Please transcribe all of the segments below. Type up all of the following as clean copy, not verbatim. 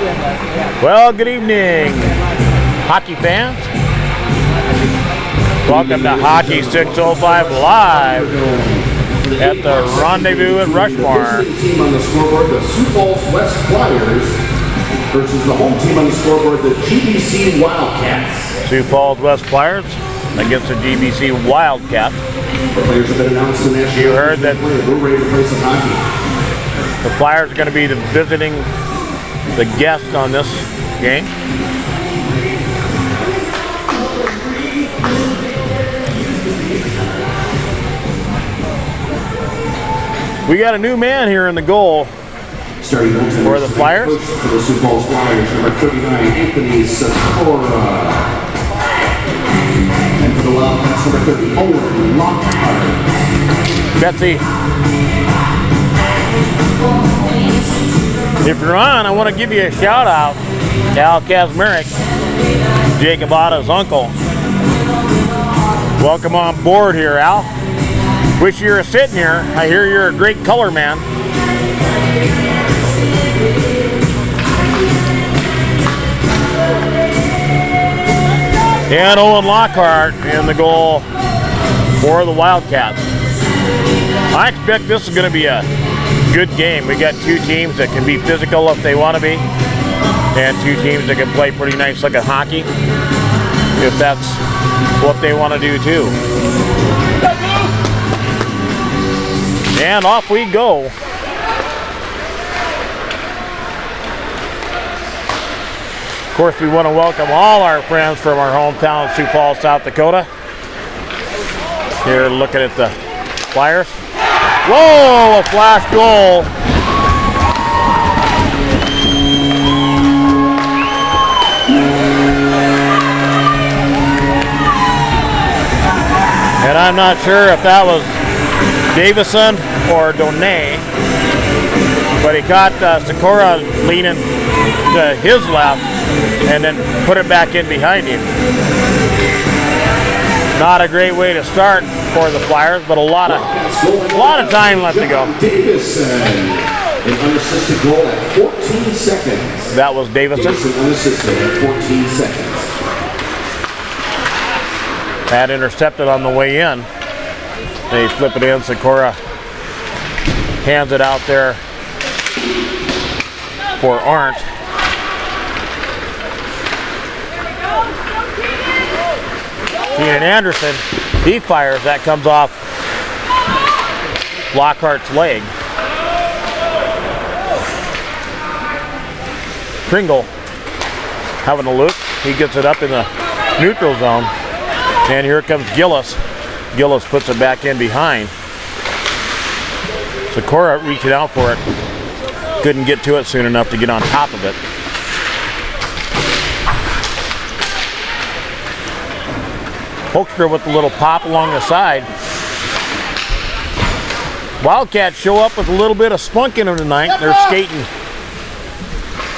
Well, good evening, hockey fans. Welcome to Hockey 605 Live at the Rendezvous at Rushmore. Team on the scoreboard, the Sioux Falls West Flyers, versus the home team on the scoreboard, the GCB Wildcats. Sioux Falls West Flyers against the GCB Wildcats. The players have been announced to national. You heard that we're ready to play some hockey. the Flyers are going to be visiting the guest on this game. We got a new man here in the goal Starting for the Flyers. For the Sioux Falls Flyers, number 39, Anthony Sakura. And for the Wildcats, number 30, Owen Lockhart. Betsy, if you're on, I want to give you a shout out to Al Kazmarek, Jacob Otta's uncle. Welcome on board here, Al. Wish you were sitting here. I hear you're a great color man. And Owen Lockhart in the goal for the Wildcats. I expect this is going to be a good game. We got two teams that can be physical if they want to be, and two teams that can play pretty nice looking hockey if that's what they want to do too. And off we go. Of course, we want to welcome all our friends from our hometown of Sioux Falls, South Dakota. Here looking at the Flyers. Whoa, a flash goal. And I'm not sure if that was Davison or Donay, but he caught Sakura leaning to his left and then put it back in behind him. Not a great way to start for the Flyers, but a lot of time left to go. Davison, an unassisted goal at 14 seconds. That was Davison. Davison unassisted at 14 seconds. Had intercepted on the way in. They flip it in. Sakura hands it out there for Arndt. Keenan Anderson, he fires. That comes off Lockhart's leg. Pringle having a look. He gets it up in the neutral zone. And here comes Gillis. Gillis puts it back in behind. Sakura reaching out for it. Couldn't get to it soon enough to get on top of it. Hoekstra with a little pop along the side. Wildcats show up with a little bit of spunk in them tonight. They're skating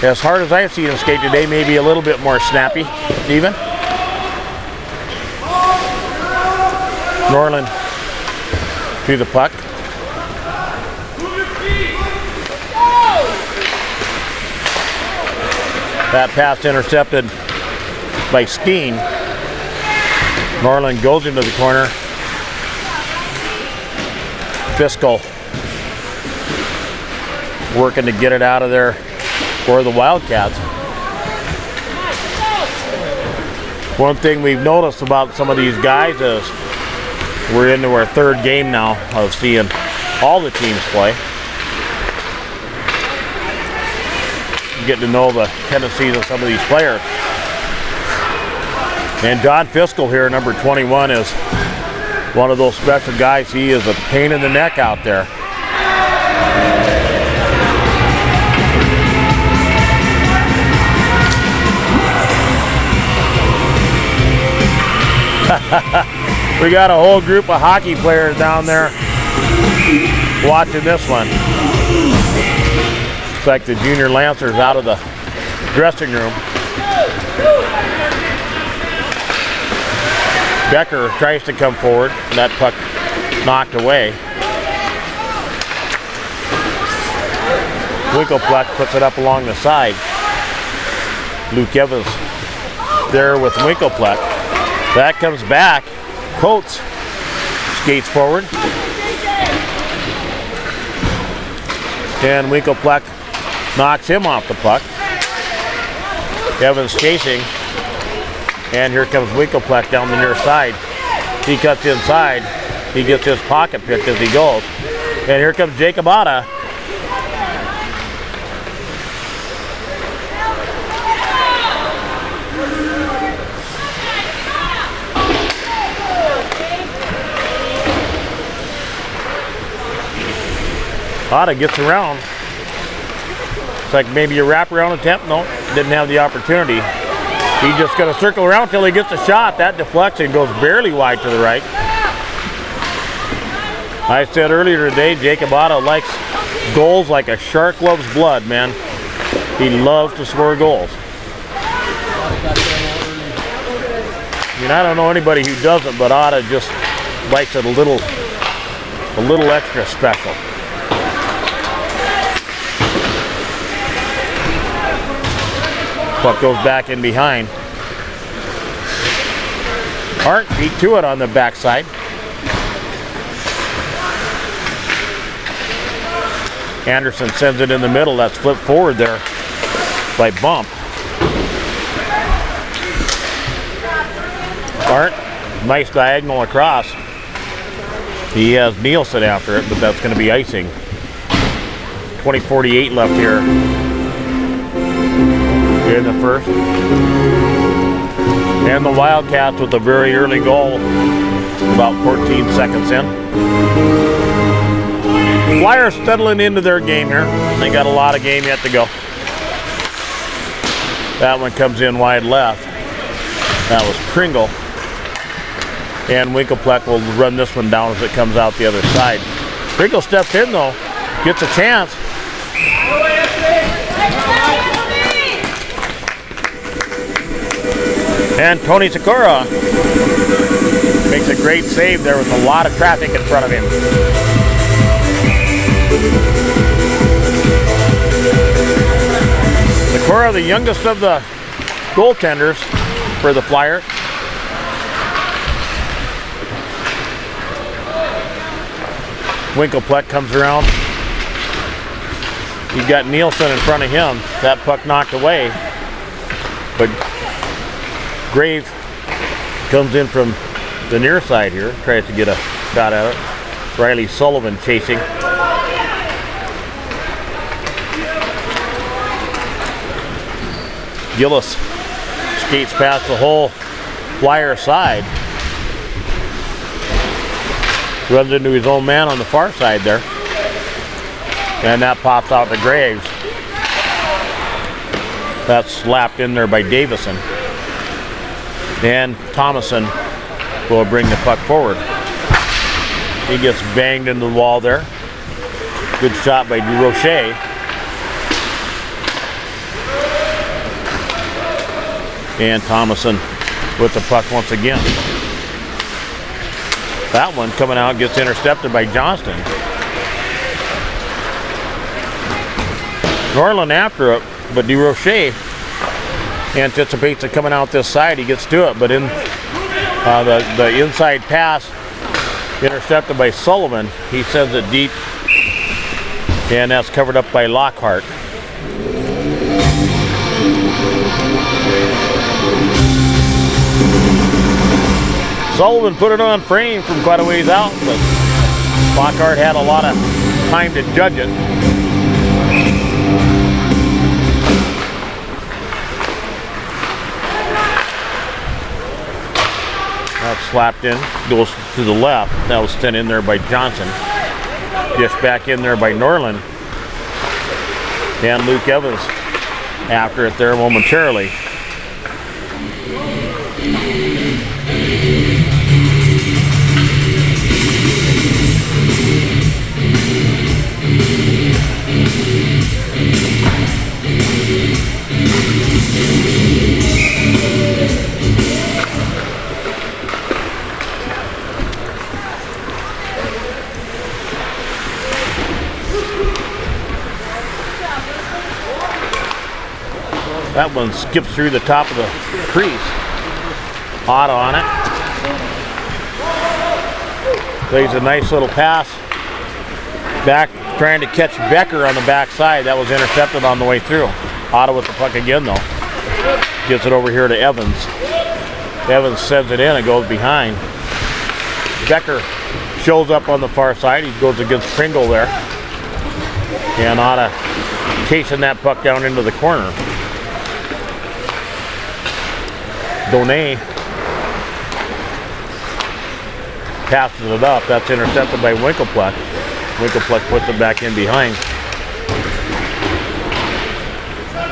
as hard as I've seen them skate today, maybe a little bit more snappy even. Norland to the puck. That pass intercepted by Steen. Norland goes into the corner. Fiscal working to get it out of there for the Wildcats. One thing we've noticed about some of these guys is we're into our third game now of seeing all the teams play. Getting to know the tendencies of some of these players. And John Fiscal here, number 21, is one of those special guys. He is a pain in the neck out there. We got a whole group of hockey players down there watching this one. Looks like the junior Lancers out of the dressing room. Becker tries to come forward, and that puck knocked away. Winkleplex puts it up along the side. Luke Evans there with Winklepleck. That comes back. Coates skates forward. And Winklepleck knocks him off the puck. Evans chasing. And here comes Winklepleck down the near side. He cuts inside. He gets his pocket picked as he goes. And here comes Jacob Otta. Otta gets around. It's like maybe a wraparound attempt. No, didn't have the opportunity. He's just going to circle around till he gets a shot. That deflection goes barely wide to the right. I said earlier today, Jacob Otta likes goals like a shark loves blood, man. He loves to score goals. I mean, I don't know anybody who doesn't, but Otta just likes it a little extra special. Puck goes back in behind. Hart beat to it on the backside. Anderson sends it in the middle. That's flipped forward there by Bump. Hart, nice diagonal across. He has Nielsen after it, but that's going to be icing. 20:48 left here in the first. And the Wildcats with a very early goal, about 14 seconds in. Flyers settling into their game here. They got a lot of game yet to go. That one comes in wide left. That was Kringle. And Winklepleck will run this one down as it comes out the other side. Kringle steps in though, gets a chance. And Tony Sakura makes a great save there with a lot of traffic in front of him. Sakura, the youngest of the goaltenders for the Flyers. Winklepleck comes around. You've got Nielsen in front of him. That puck knocked away. But Grave comes in from the near side here, tries to get a shot at it. Riley Sullivan chasing. Gillis skates past the whole Flyer side. Runs into his own man on the far side there. And that pops out to Graves. That's slapped in there by Davison. And Thomason will bring the puck forward. He gets banged into the wall there. Good shot by DuRocher. And Thomason with the puck once again. That one coming out gets intercepted by Johnston. Norland after it, but DuRocher anticipates it coming out this side. He gets to it, but in the inside pass intercepted by Sullivan. He sends it deep, and that's covered up by Lockhart. Sullivan put it on frame from quite a ways out, but Lockhart had a lot of time to judge it. That's slapped in, goes to the left. That was sent in there by Johnson. Just back in there by Norland. And Luke Evans after it there momentarily. That one skips through the top of the crease. Otto on it. Plays a nice little pass. Back, trying to catch Becker on the backside. That was intercepted on the way through. Otto with the puck again though. Gets it over here to Evans. Evans sends it in and goes behind. Becker shows up on the far side. He goes against Pringle there. And Otto chasing that puck down into the corner. Donay passes it up. That's intercepted by Winklepleck. Winklepleck puts it back in behind.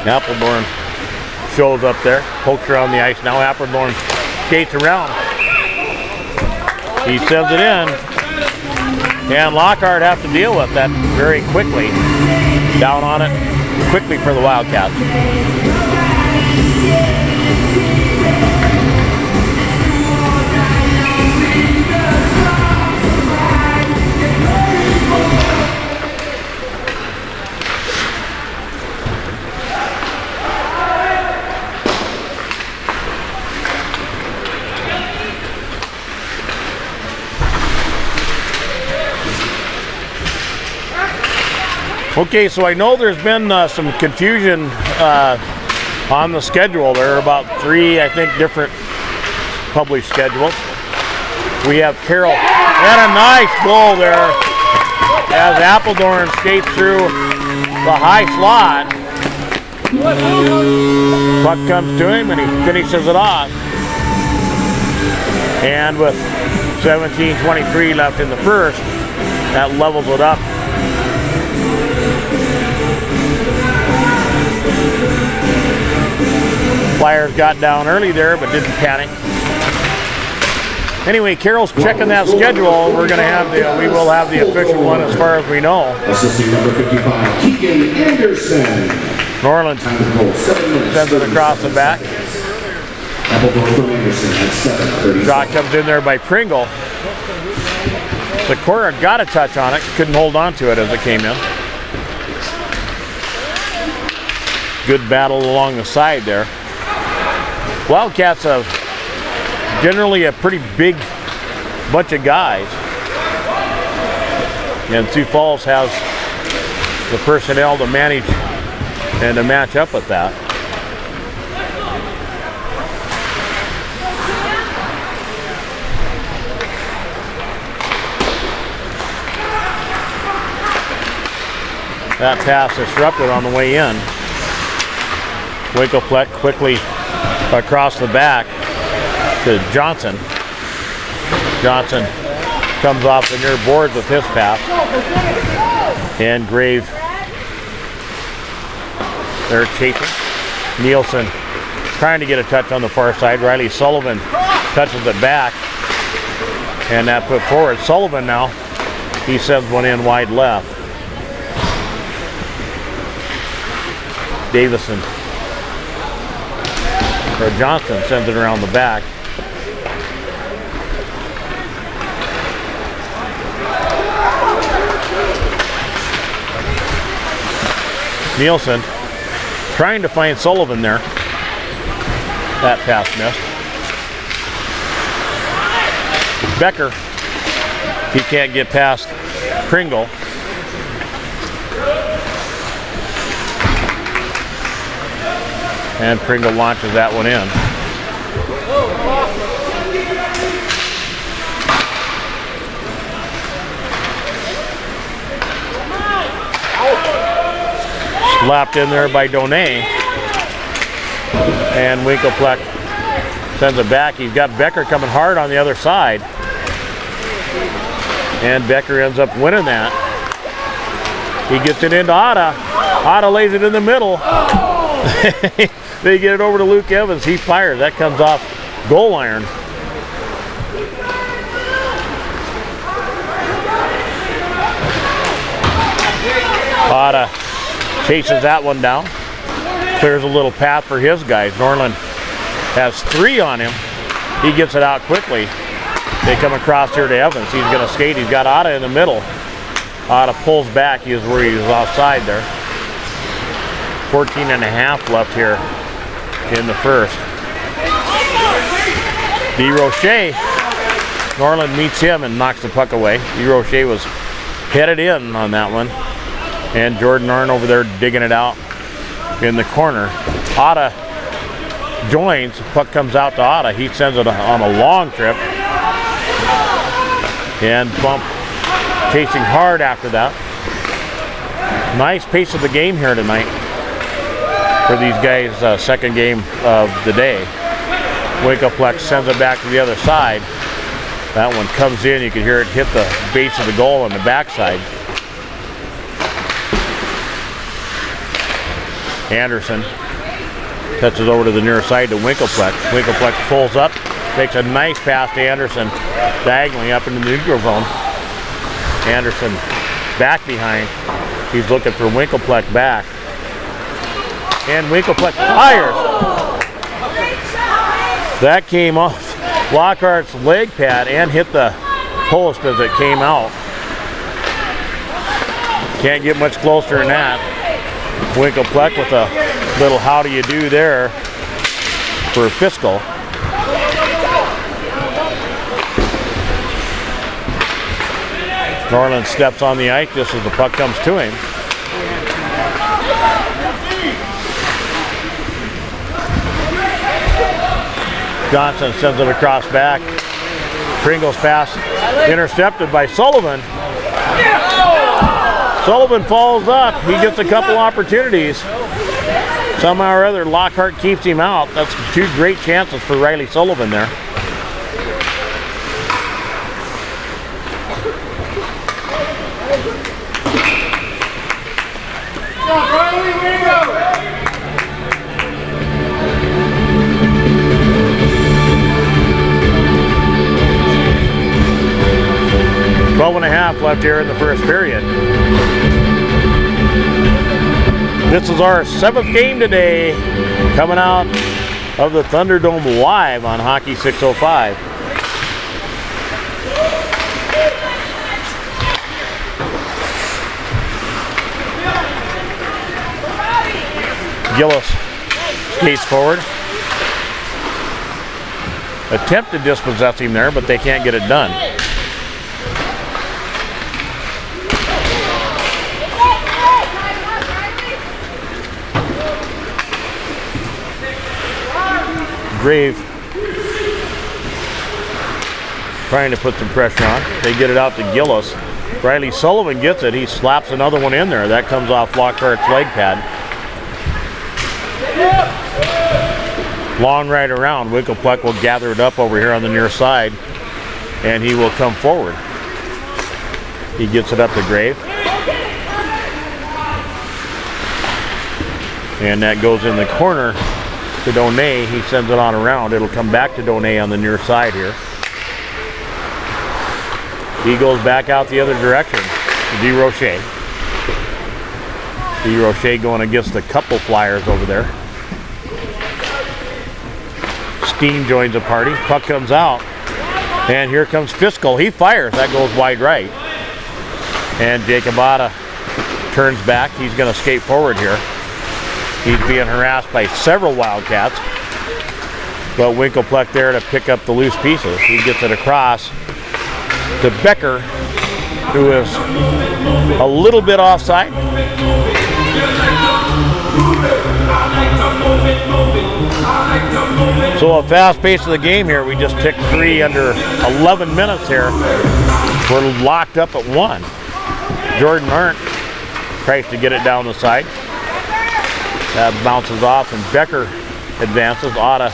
Appledorn shows up there, pokes around the ice. Now Appledorn skates around. He sends it in. And Lockhart have to deal with that very quickly. Down on it quickly for the Wildcats. Okay, so I know there's been some confusion on the schedule. There are about 3, I think, different published schedules. We have Carroll, and a nice goal there as Appledorn skates through the high slot. Puck comes to him and he finishes it off. And with 17:23 left in the first, that levels it up. Flyers got down early there, but didn't panic. Anyway, Carroll's checking that schedule. We're going to have we will have the official one as far as we know. Assisting number 55, Keegan Anderson. Norland sends it across the back. Appledorn from Anderson at 7:30. Shot comes in there by Pringle. Sikora got a touch on it, couldn't hold on to it as it came in. Good battle along the side there. Wildcats have generally a pretty big bunch of guys. And Sioux Falls has the personnel to manage and to match up with that. That pass disrupted on the way in. Winklepleck quickly across the back to Johnson. Johnson comes off the near boards with his pass. And Grave there chasing. Nielsen trying to get a touch on the far side. Riley Sullivan touches it back. And that put forward. Sullivan now, he sends one in wide left. Davison. Or Johnson sends it around the back. Nielsen trying to find Sullivan there. That pass missed. Becker, he can't get past Pringle. And Pringle launches that one in. Slapped in there by Donay. And Winklepleck sends it back. He's got Becker coming hard on the other side. And Becker ends up winning that. He gets it into Otto. Otto lays it in the middle. They get it over to Luke Evans. He fires. That comes off goal iron. Otto chases that one down. Clears a little path for his guys. Norland has 3 on him. He gets it out quickly. They come across here to Evans. He's going to skate. He's got Otto in the middle. Otto pulls back. He was where he was offside there. 14 and a half left here in the first. DeRoche, Norland meets him and knocks the puck away. DeRoche was headed in on that one. And Jordan Arndt over there digging it out in the corner. Otta joins, the puck comes out to Otta. He sends it on a long trip. And Bump chasing hard after that. Nice pace of the game here tonight for these guys, second game of the day. Winkleplex sends it back to the other side. That one comes in, you can hear it hit the base of the goal on the backside. Anderson touches over to the near side to Winkleplex. Winkleplex pulls up, makes a nice pass to Anderson, diagonally up into the neutral zone. Anderson back behind. He's looking for Winkleplex back. And Winkleplex fires. That came off Lockhart's leg pad and hit the post as it came out. Can't get much closer than that. Winkleplex with a little how do you do there for Fiscal. Norland steps on the ice just as the puck comes to him. Johnson sends it across back. Pringle's pass intercepted by Sullivan. Sullivan falls up. He gets a couple opportunities. Somehow or other, Lockhart keeps him out. That's two great chances for Riley Sullivan there. And a half left here in the first period. This is our 7th game today, coming out of the Thunderdome live on Hockey 605. Gillis skates forward. Attempt to dispossess him there, but they can't get it done. Grave trying to put some pressure on. They get it out to Gillis. Riley Sullivan gets it. He slaps another one in there. That comes off Lockhart's leg pad. Long right around. Winkleplex will gather it up over here on the near side, and he will come forward. He gets it up to Grave. And that goes in the corner to Donay. He sends it on around. It'll come back to Donay on the near side here. He goes back out the other direction to DeRoche. DeRoche going against a couple Flyers over there. Steen joins the party. Puck comes out. And here comes Fiscal. He fires. That goes wide right. And Jacob Otta turns back. He's going to skate forward here. He's being harassed by several Wildcats. But Winkleplex there to pick up the loose pieces. He gets it across to Becker, who is a little bit offside. So a fast pace of the game here. We just ticked 3 under 11 minutes here. We're locked up at 1. Jordan Arndt tries to get it down the side. That bounces off and Becker advances. Otta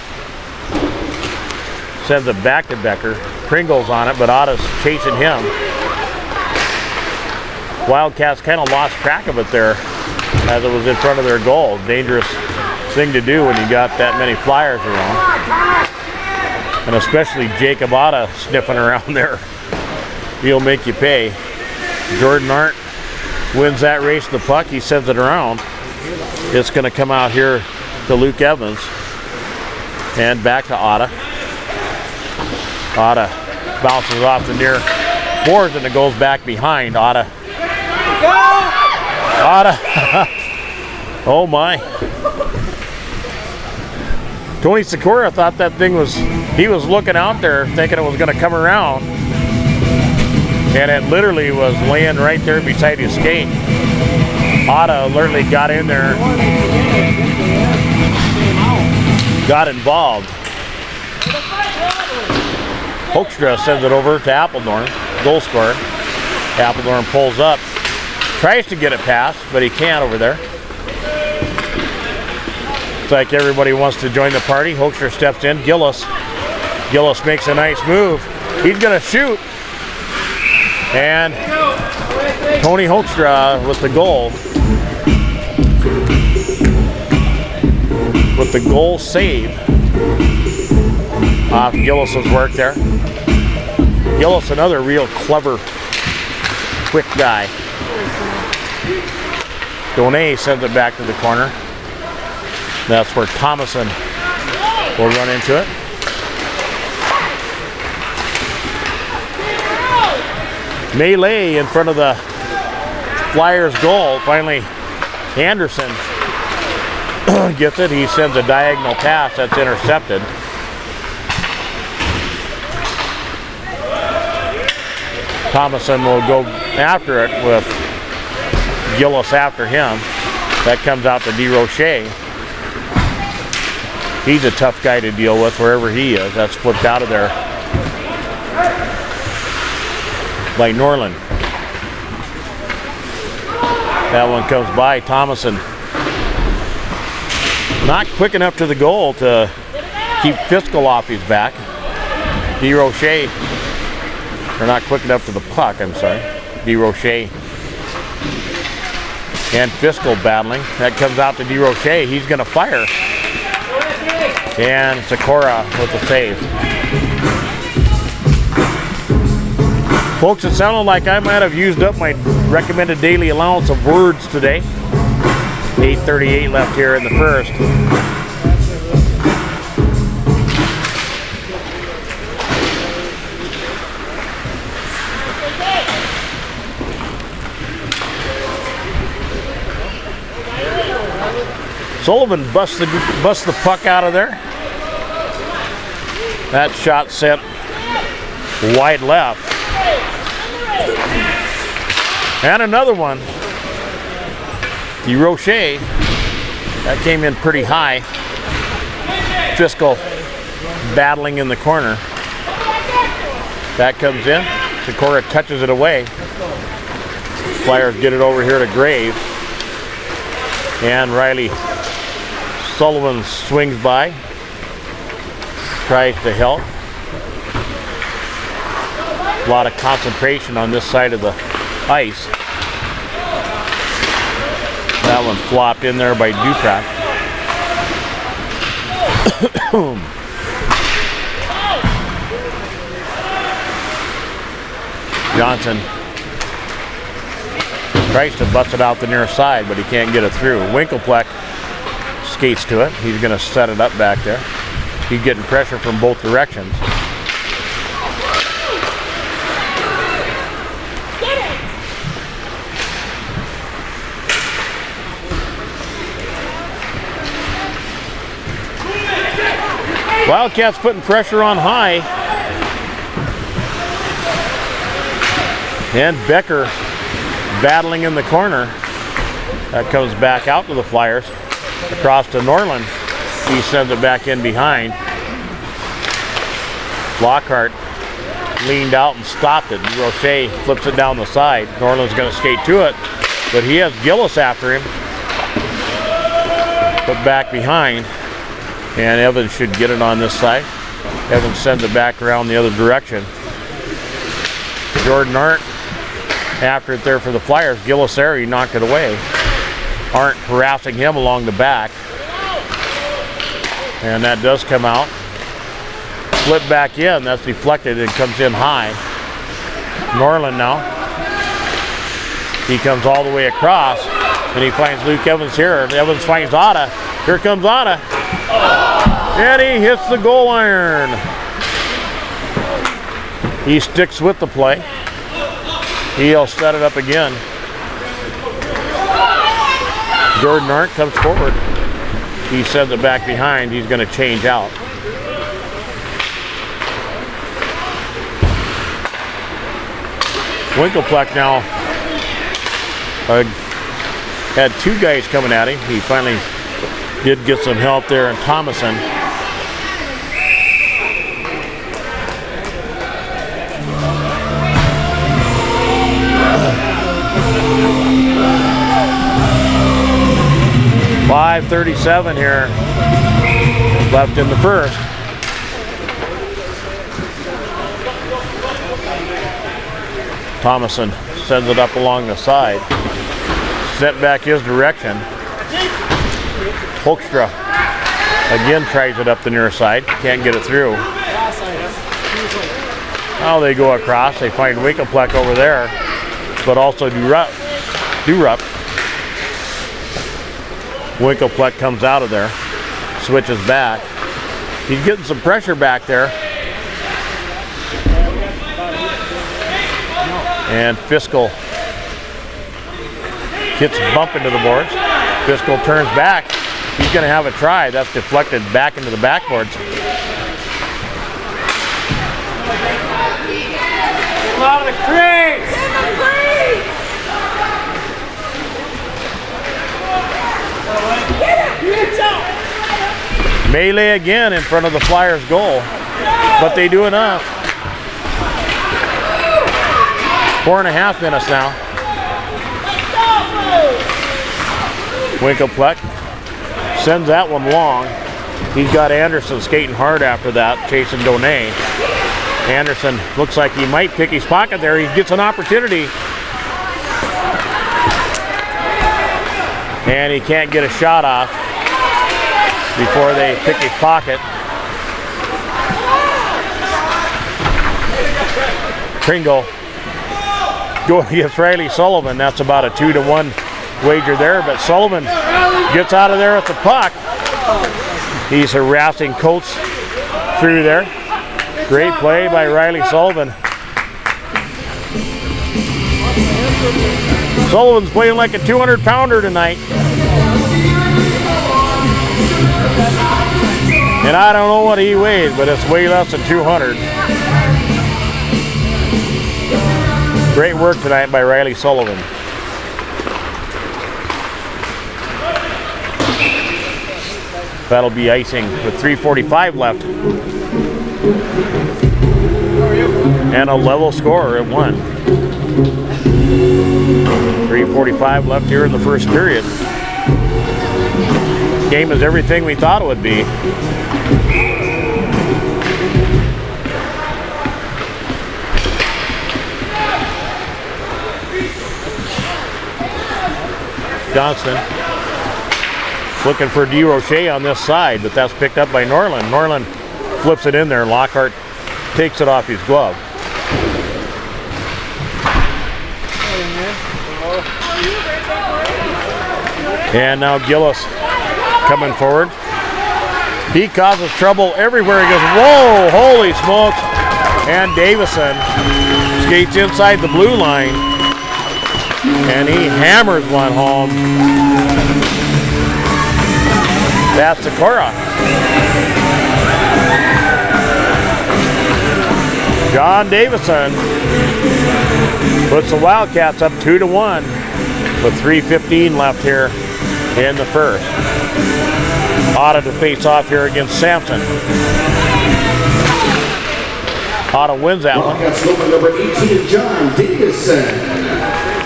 sends it back to Becker. Pringle's on it, but Otta's chasing him. Wildcats kind of lost track of it there as it was in front of their goal. Dangerous thing to do when you got that many Flyers around. And especially Jacob Otta sniffing around there. He'll make you pay. Jordan Arndt wins that race to the puck. He sends it around. It's going to come out here to Luke Evans. And back to Otta. Otta bounces off the near boards and it goes back behind. Otta. Oh my. Tony Sikora thought that thing was, he was looking out there thinking it was going to come around. And it literally was laying right there beside his skate. Otta literally got in there, got involved. Hoekstra sends it over to Appledorn, goal scorer. Appledorn pulls up, tries to get it past, but he can't over there. It's like everybody wants to join the party. Hoekstra steps in. Gillis makes a nice move. He's going to shoot. And Tony Hoekstra with the goal. With the goal save off Gillis's work there. Gillis, another real clever, quick guy. Donay sends it back to the corner. That's where Thomason will run into it. Melee in front of the Flyers goal. Finally, Anderson gets it. He sends a diagonal pass that's intercepted. Thomason will go after it with Gillis after him. That comes out to DeRoche. He's a tough guy to deal with wherever he is. That's flipped out of there by Norland. That one comes by. Thomason not quick enough to the goal to keep Fiscal off his back. DeRoche, or not quick enough to the puck, I'm sorry. DeRoche and Fiscal battling. That comes out to DeRoche. He's going to fire. And Sikora with the save. Folks, it sounded like I might have used up my recommended daily allowance of words today. 8:38 left here in the first. Sullivan busts the puck out of there. That shot sent wide left. And another one. DeRoche. That came in pretty high. Fiscal battling in the corner. That comes in. Sikora touches it away. Flyers get it over here to Grave. And Riley Sullivan swings by. Tries to help. A lot of concentration on this side of the ice. That one flopped in there by Duprat. Johnson tries to bust it out the near side, but he can't get it through. Winkelpleck skates to it. He's going to set it up back there. He's getting pressure from both directions. Wildcats putting pressure on high. And Becker battling in the corner. That comes back out to the Flyers. Across to Norland. He sends it back in behind. Lockhart leaned out and stopped it. Roche flips it down the side. Norland's going to skate to it, but he has Gillis after him. Put back behind. And Evans should get it on this side. Evans sends it back around the other direction. Jordan Arndt after it there for the Flyers. Gillis there, he knocked it away. Arndt harassing him along the back. And that does come out. Flip back in, that's deflected and comes in high. Norland now. He comes all the way across and he finds Luke Evans here. And Evans finds Otta. Here comes Otta. And he hits the goal iron. He sticks with the play. He'll set it up again. Jordan Arndt comes forward. he sends it back behind. He's going to change out. Winklepleck now had two guys coming at him. He finally did get some help there in Thomason. .537 here left in the first. Thomason sends it up along the side. Sent back his direction. Hoekstra again tries it up the near side. Can't get it through. Now they go across. They find Winklepleck over there, but also Durup. Winklepleck comes out of there, switches back. He's getting some pressure back there. And Fiscal gets a bump into the boards. Fiscal turns back. He's going to have a try. That's deflected back into the backboards. Get out of the crease! Melee again in front of the Flyers goal, but they do enough. 4.5 minutes now. Winklepleck sends that one long. He's got Anderson skating hard after that, chasing Donay. Anderson looks like he might pick his pocket there. He gets an opportunity. And he can't get a shot off before they pick his pocket. Pringle going against Riley Sullivan. That's about a 2-to-1 wager there, but Sullivan gets out of there at the puck. He's harassing Coates through there. Great play by Riley Sullivan. Sullivan's playing like a 200-pounder tonight. And I don't know what he weighs, but it's way less than 200. Great work tonight by Riley Sullivan. That'll be icing with 3:45 left. And a level score at 1. 3:45 left here in the first period. Game is everything we thought it would be. Johnston looking for DeRoche on this side, but that's picked up by Norland. Norland flips it in there. Lockhart takes it off his glove. And now Gillis coming forward. He causes trouble everywhere he goes. Whoa, holy smokes. And Davison skates inside the blue line. And he hammers one home. That's Sikora. John Davison puts the Wildcats up 2-1 with 3:15 left here in the first. Otta to face off here against Sampson. Otta wins that one. Number 18, John Davison.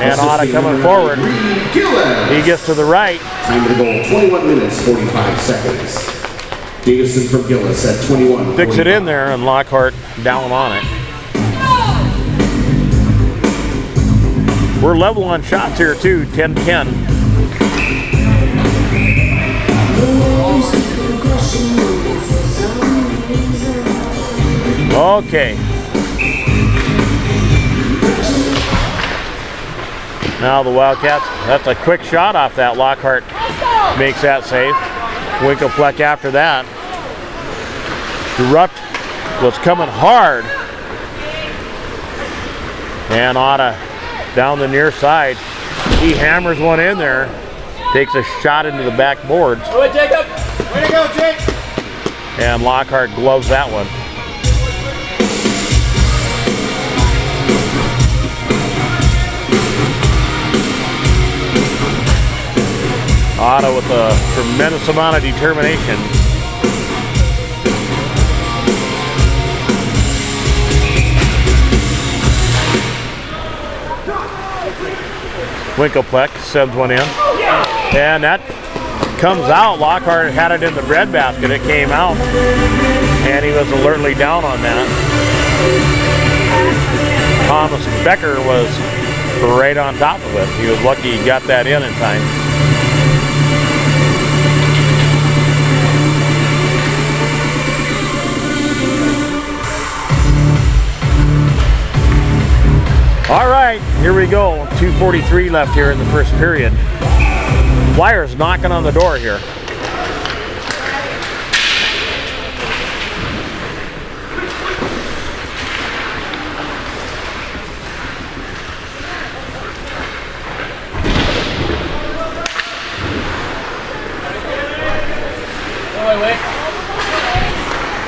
And Otta coming forward. He gets to the right. Time to goal, 21 minutes, 45 seconds. Davison from Gillis at 21. Fix it in there, and Lockhart down on it. We're level on shots here too, 10-10. Okay. Now the Wildcats, that's a quick shot off that. Lockhart makes that save. Winklepleck after that. Durup was coming hard. And Otta down the near side. He hammers one in there. Takes a shot into the backboards. Oh, Jacob! Way to go, Jake. And Lockhart gloves that one. Otto with a tremendous amount of determination. Winkleplex sends one in. And that comes out. Lockhart had it in the breadbasket. It came out. And he was alertly down on that. Thomas Becker was right on top of it. He was lucky he got that in time. All right, here we go. 2:43 left here in the first period. Flyers knocking on the door here.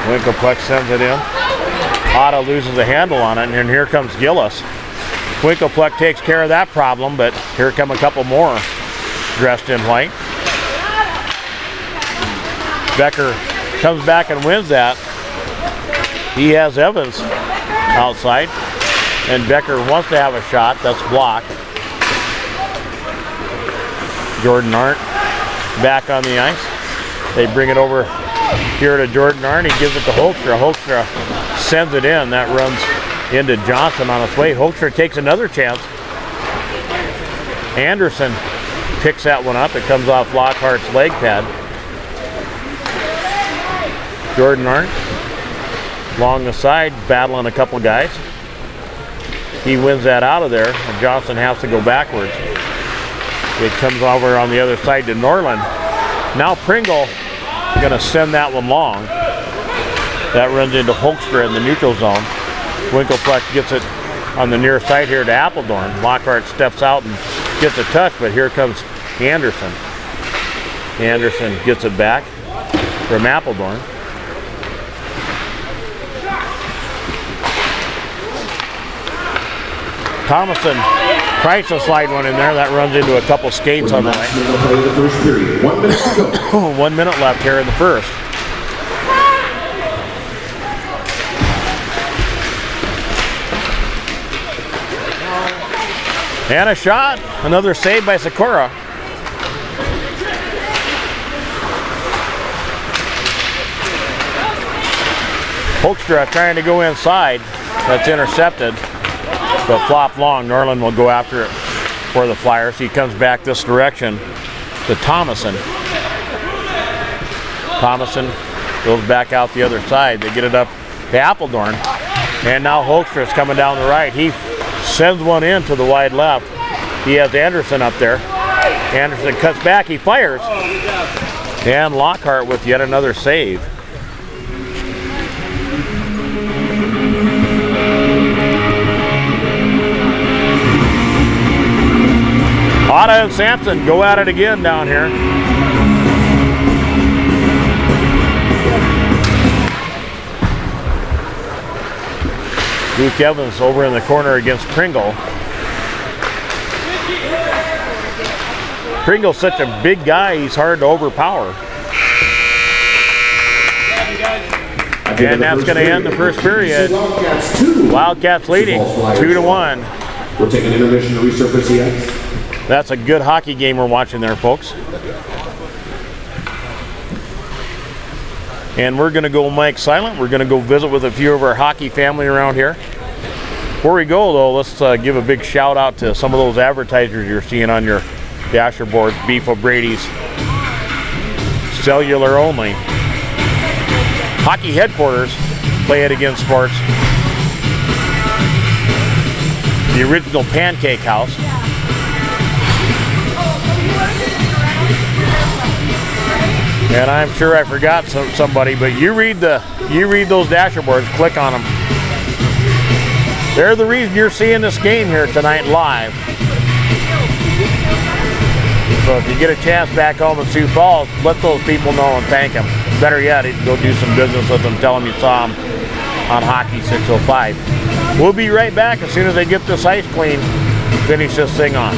Winkleplex sends it in. Otto loses the handle on it, and here comes Gillis. Winkleplex takes care of that problem, but here come a couple more dressed in white. Becker comes back and wins that. He has Evans outside, and Becker wants to have a shot. That's blocked. Jordan Arndt back on the ice. They bring it over here to Jordan Arndt. He gives it to Hoekstra. Hoekstra sends it in. That runs into Johnson on its way. Hoekstra takes another chance. Anderson picks that one up. It comes off Lockhart's leg pad. Jordan Arndt along the side, battling a couple guys. He wins that out of there, and Johnson has to go backwards. It comes over on the other side to Norland. Now Pringle going to send that one long. That runs into Hoekstra in the neutral zone. Winkleplex gets it on the near side here to Appledorn. Lockhart steps out and gets a touch, but here comes Anderson. Anderson gets it back from Appledorn. Thomason tries to slide one in there. That runs into a couple skates on the way. 1 minute to go. 1 minute left here in the first. And a shot. Another save by Sikora. Hoekstra trying to go inside. That's intercepted. But flop long. Norland will go after it for the Flyers. He comes back this direction to Thomason. Thomason goes back out the other side. They get it up to Appledorn. And now Hoekstra is coming down the right. He sends one in to the wide left. He has Anderson up there. Anderson cuts back. He fires. And Lockhart with yet another save. Otto and Sampson go at it again down here. Luke Evans over in the corner against Pringle. Pringle's such a big guy, he's hard to overpower. And that's going to end the first period. Wildcats leading 2-1. We'll take an intermission to resurface the ice. That's a good hockey game we're watching there, folks. And we're going to go mic silent. We're going to go visit with a few of our hockey family around here. Before we go, though, let's give a big shout out to some of those advertisers you're seeing on your dasher boards. Beef O'Brady's, cellular only. Hockey headquarters, Play It Again Sports. The original Pancake House. And I'm sure I forgot somebody, but you read those dasher boards, click on them. They're the reason you're seeing this game here tonight live. So if you get a chance back home in Sioux Falls, let those people know and thank them. Better yet, go do some business with them, tell them you saw them on Hockey 605. We'll be right back as soon as they get this ice clean, finish this thing on.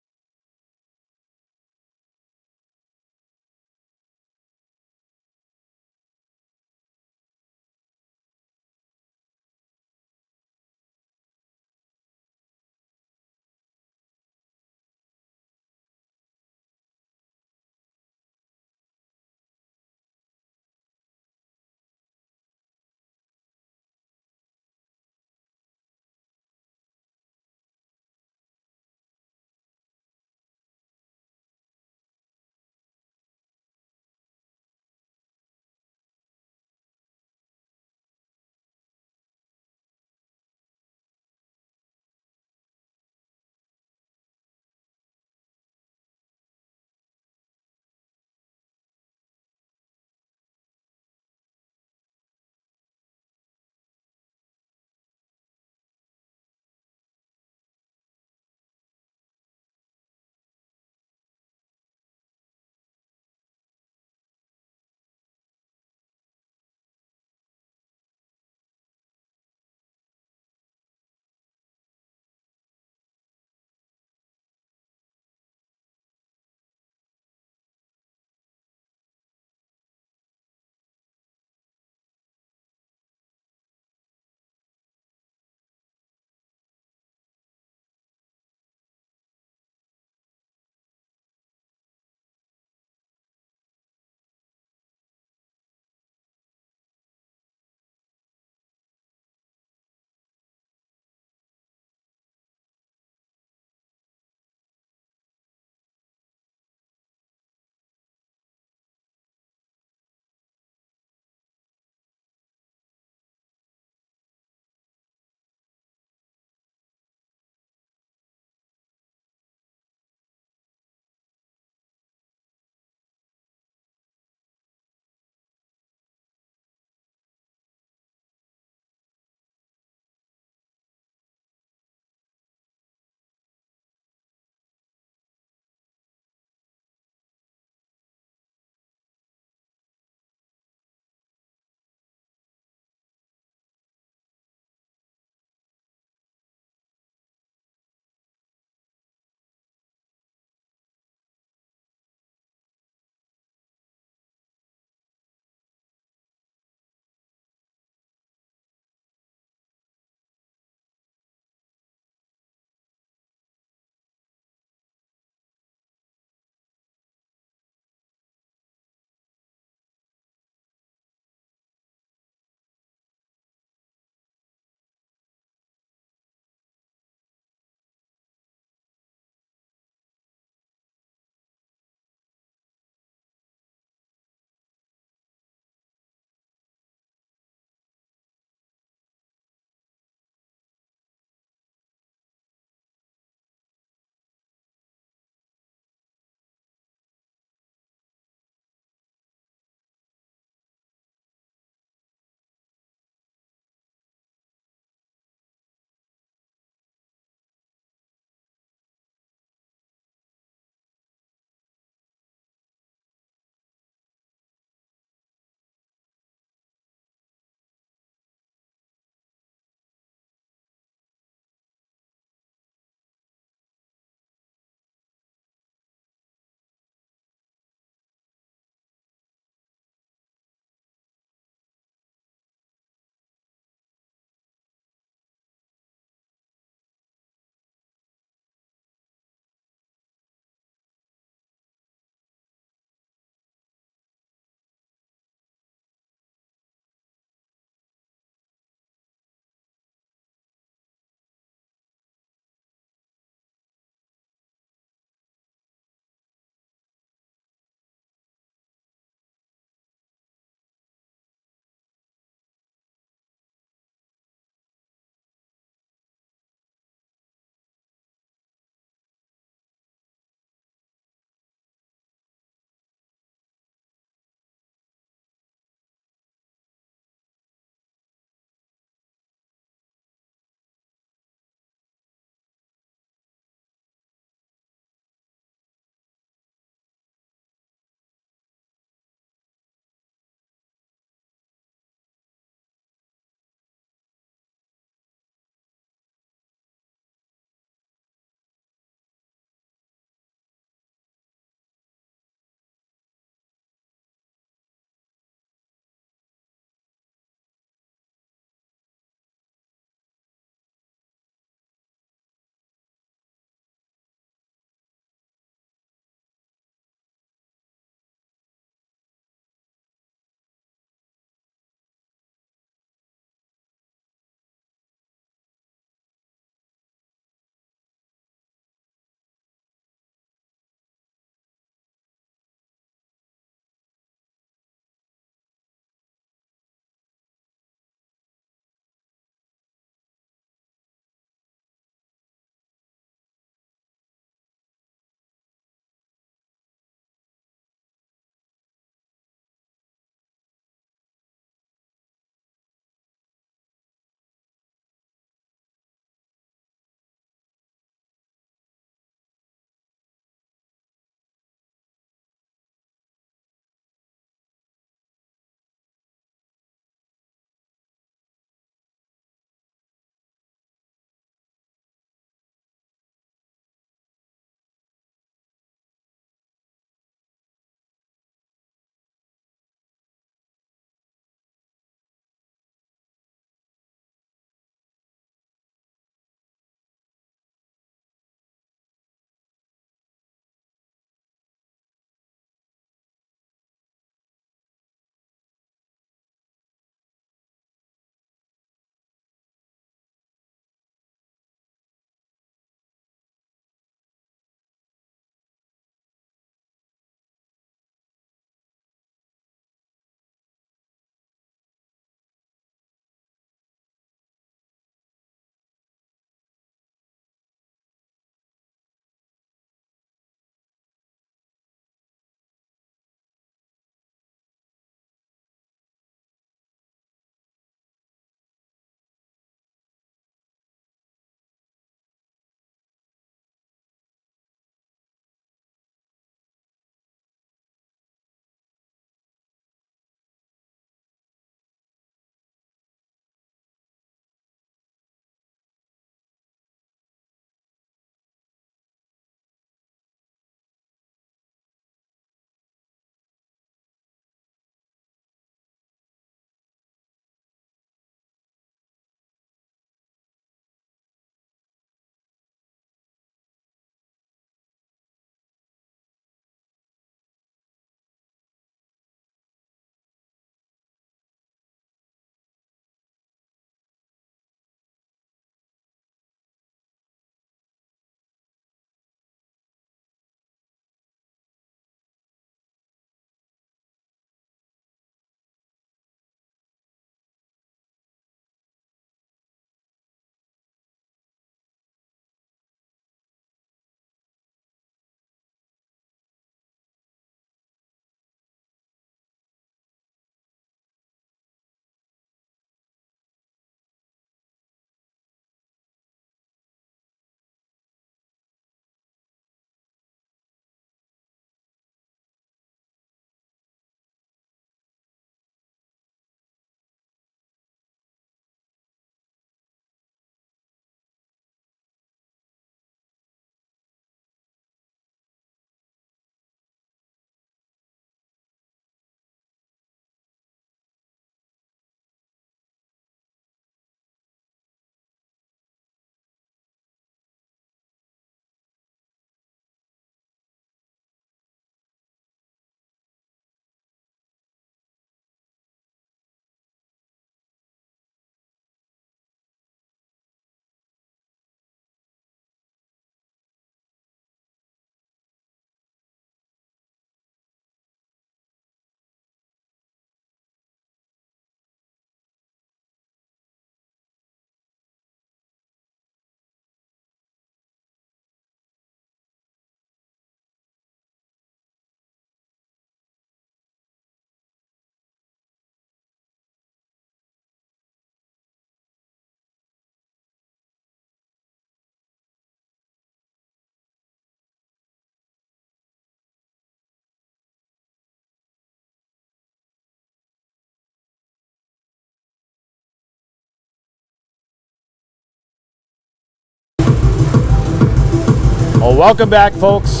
Well, welcome back, folks.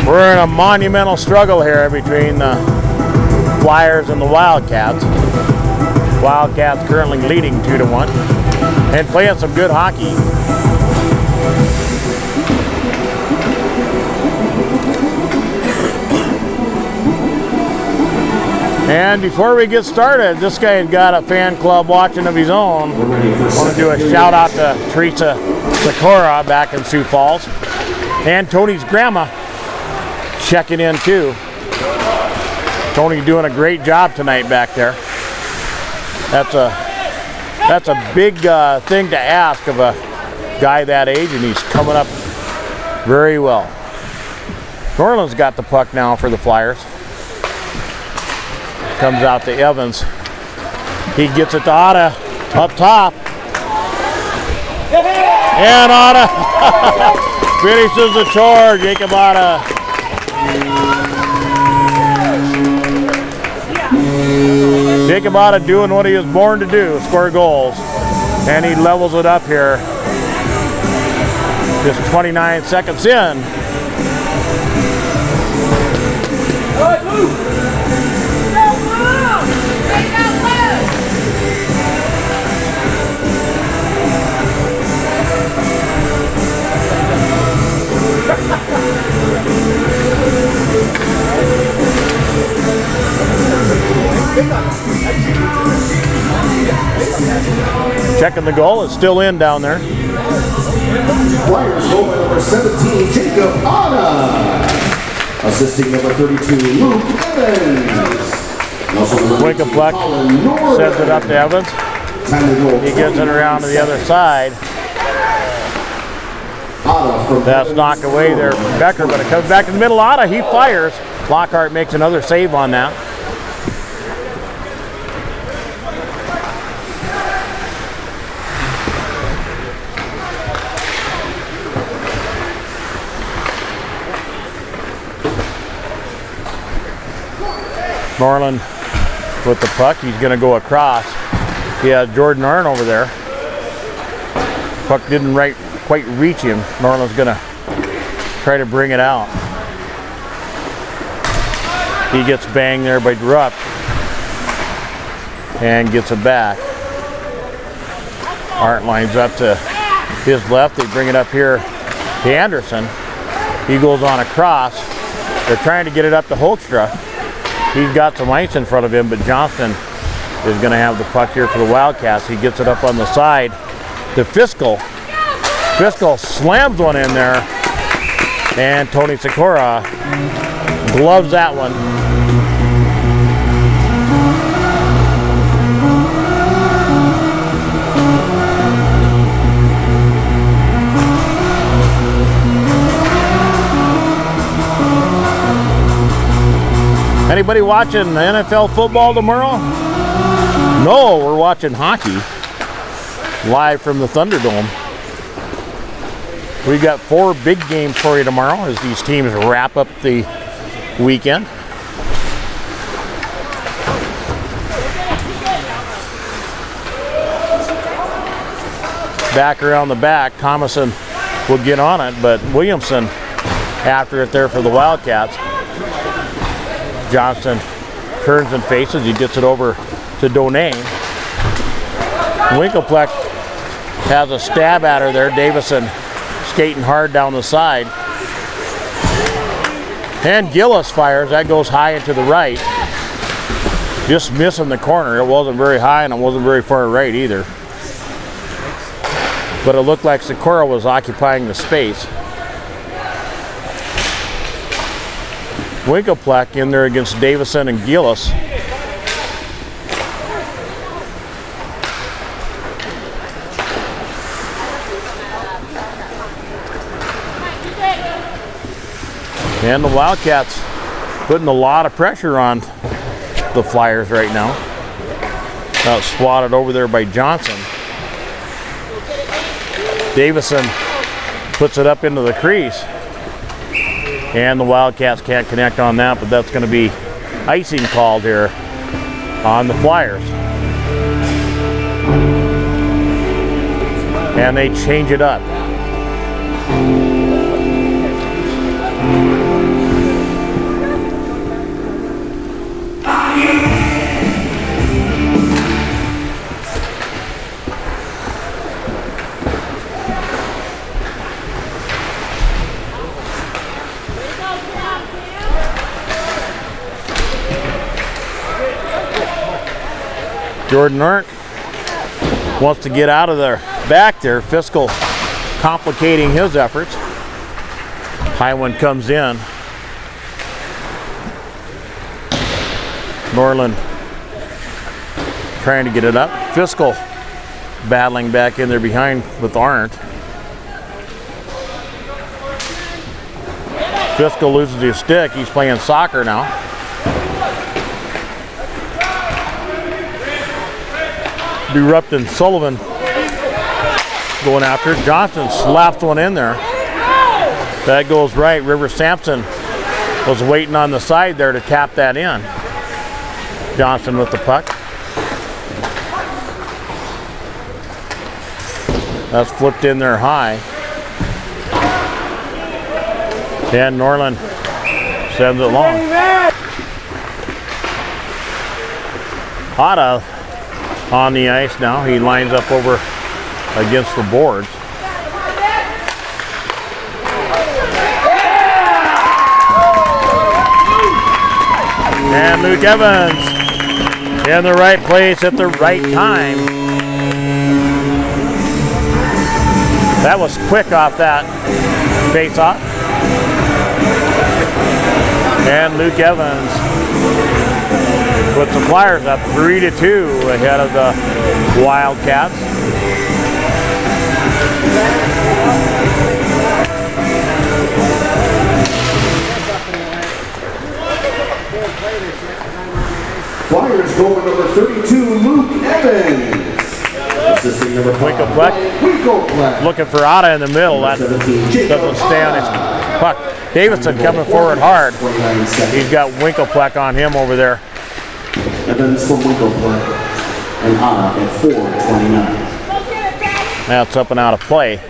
We're in a monumental struggle here between the Flyers and the Wildcats. Wildcats currently leading 2-1 and playing some good hockey. And before we get started, this guy has got a fan club watching of his own. I want to do a shout out to Teresa Sikora back in Sioux Falls. And Tony's grandma checking in too. Tony's doing a great job tonight back there. That's a big thing to ask of a guy that age, and he's coming up very well. Norland's got the puck now for the Flyers. Comes out to Evans. He gets it to Otta up top. And Otta finishes the chore. Jacob Otta. Jacob Otta doing what he was born to do, score goals. And he levels it up here. Just 29 seconds in. Checking the goal, it's still in down there. Flyers goal by number 17, Jacob Otta. Assisting number 32, Luke Evans. Winkleplex sends it up to Evans. He gets it around to the other side. That's knocked away there from Becker, but it comes back in the middle. Otta, he fires. Lockhart makes another save on that. Norland with the puck. He's going to go across. He has Jordan Arnn over there. Puck didn't quite reach him. Norland's going to try to bring it out. He gets banged there by Drupp and gets it back. Arndt lines up to his left. They bring it up here to Anderson. He goes on across. They're trying to get it up to Hoekstra. He's got some ice in front of him, but Johnston is going to have the puck here for the Wildcats. He gets it up on the side to Fiscal. Fiscal slams one in there, and Tony Sikora gloves that one. Anybody watching NFL football tomorrow? No, we're watching hockey live from the Thunderdome. We got 4 big games for you tomorrow as these teams wrap up the weekend. Back around the back, Thomason will get on it, but Williamson after it there for the Wildcats. Johnston turns and faces. He gets it over to Donane. Winkleplex has a stab at her there. Davison skating hard down the side. And Gillis fires. That goes high and to the right. Just missing the corner. It wasn't very high and it wasn't very far right either. But it looked like Sikora was occupying the space. Winkleplex in there against Davison and Gillis. And the Wildcats putting a lot of pressure on the Flyers right now. Got swatted over there by Johnson. Davison puts it up into the crease. And the Wildcats can't connect on that, but that's going to be icing called here on the Flyers. and they change it up. Jordan Arndt wants to get out of their back there. Fiscal complicating his efforts. High one comes in. Norland trying to get it up. Fiscal battling back in there behind with Arndt. Fiscal loses his stick. He's playing soccer now. Erupting Sullivan going after it. Johnson slaps one in there. That goes right. River Sampson was waiting on the side there to tap that in. Johnson with the puck. That's flipped in there high. And Norland sends it long. Hada on the ice now. He lines up over against the boards. And Luke Evans in the right place at the right time. That was quick off that face off. And Luke Evans with the Flyers up 3-2 ahead of the Wildcats. Flyers goal number 32, Luke Evans. Assisting number 5, Winklepleck. Looking for Otta in the middle. That doesn't stay on his puck. Davidson coming forward hard. He's got Winklepleck on him over there. Evans for Winklepleck and Otta at 4:29. That's up and out of play.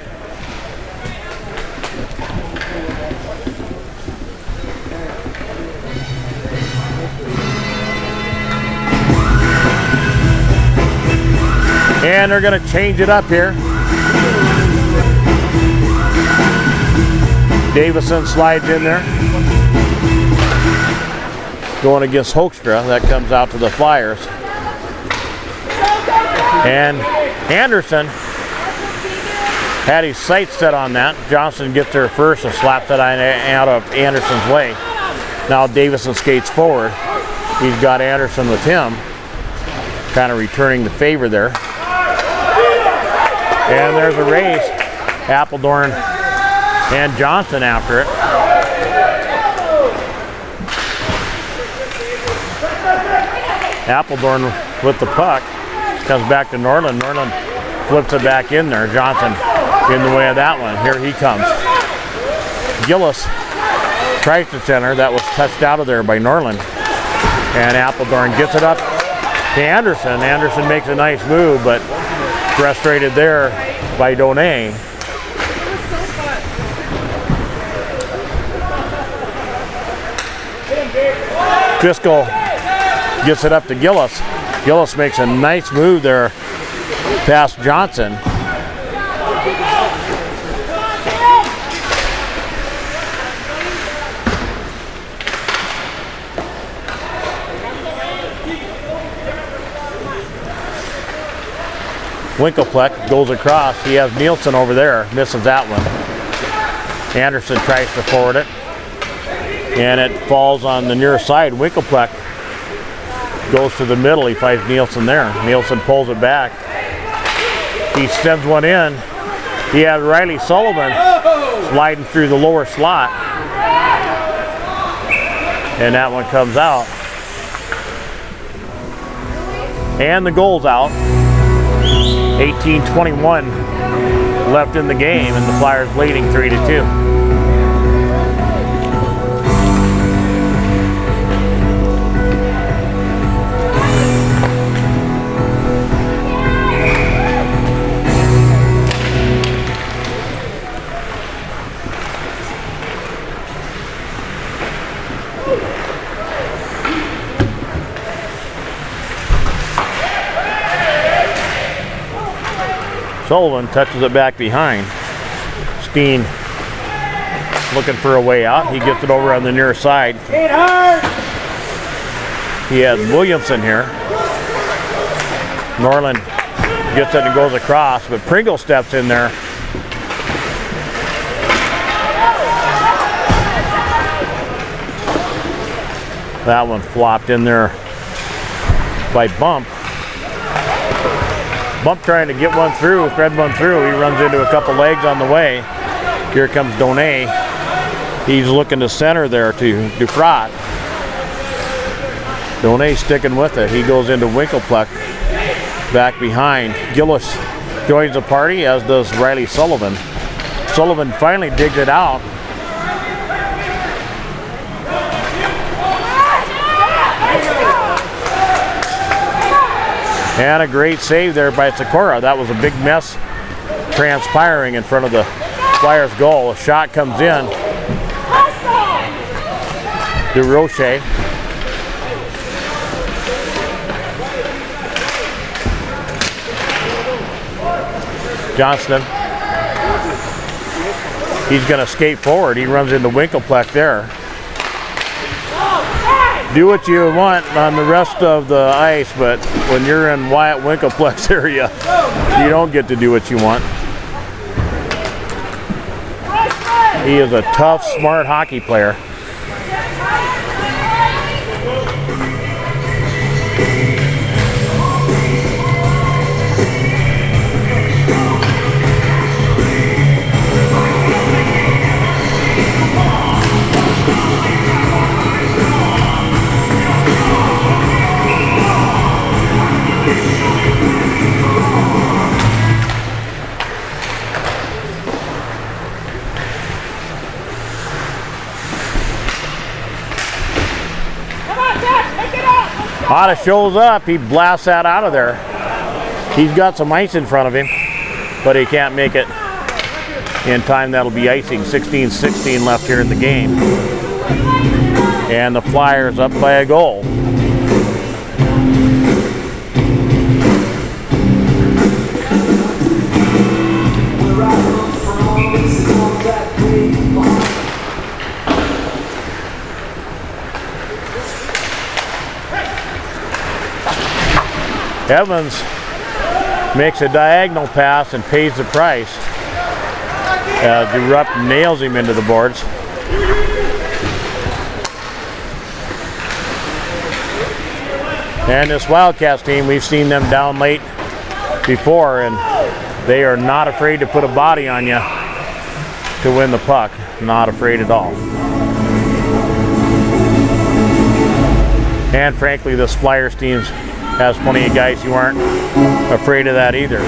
And they're going to change it up here. Davison slides in there. Going against Hoekstra. That comes out to the Flyers. And Anderson had his sights set on that. Johnson gets there first and slaps it out of Anderson's way. Now Davison skates forward. He's got Anderson with him. Kind of returning the favor there. And there's a race. Appledorn and Johnson after it. Appledorn with the puck. Comes back to Norland. Norland flips it back in there. Johnson in the way of that one. Here he comes. Gillis tries to center. That was touched out of there by Norland. And Appledorn gets it up to Anderson. Anderson makes a nice move, but frustrated there by Donay. Fiscal gets it up to Gillis. Gillis makes a nice move there past Johnson. Winklepleck goes across. He has Nielsen over there. Misses that one. Anderson tries to forward it. And it falls on the near side. Winklepleck goes to the middle. He finds Nielsen there. Nielsen pulls it back. He sends one in. He has Riley Sullivan sliding through the lower slot. And that one comes out. And the goal's out. 18:21 left in the game, and the Flyers leading 3-2. Sullivan touches it back behind. Steen looking for a way out. He gets it over on the near side. He has Williamson here. Norland gets it and goes across, but Pringle steps in there. That one flopped in there by Bump. Bump trying to get one through, thread one through. He runs into a couple legs on the way. Here comes Donay. He's looking to center there to Dufrat. Donay sticking with it. He goes into Winklepleck back behind. Gillis joins the party, as does Riley Sullivan. Sullivan finally digs it out. And a great save there by Sikora. That was a big mess transpiring in front of the Flyers goal. A shot comes in. DeRoche. Johnston. He's going to skate forward. He runs into Winklepleck there. Do what you want on the rest of the ice, but when you're in Wyatt Winklepleck's area, you don't get to do what you want. He is a tough, smart hockey player. Otta shows up, he blasts that out of there. He's got some ice in front of him, but he can't make it in time. That'll be icing. 16-16 left here in the game. And the Flyers up by a goal. Evans makes a diagonal pass and pays the price. DeRupp nails him into the boards. And this Wildcats team, we've seen them down late before, and they are not afraid to put a body on you to win the puck. Not afraid at all. And frankly, this Flyers team has plenty of guys who aren't afraid of that either.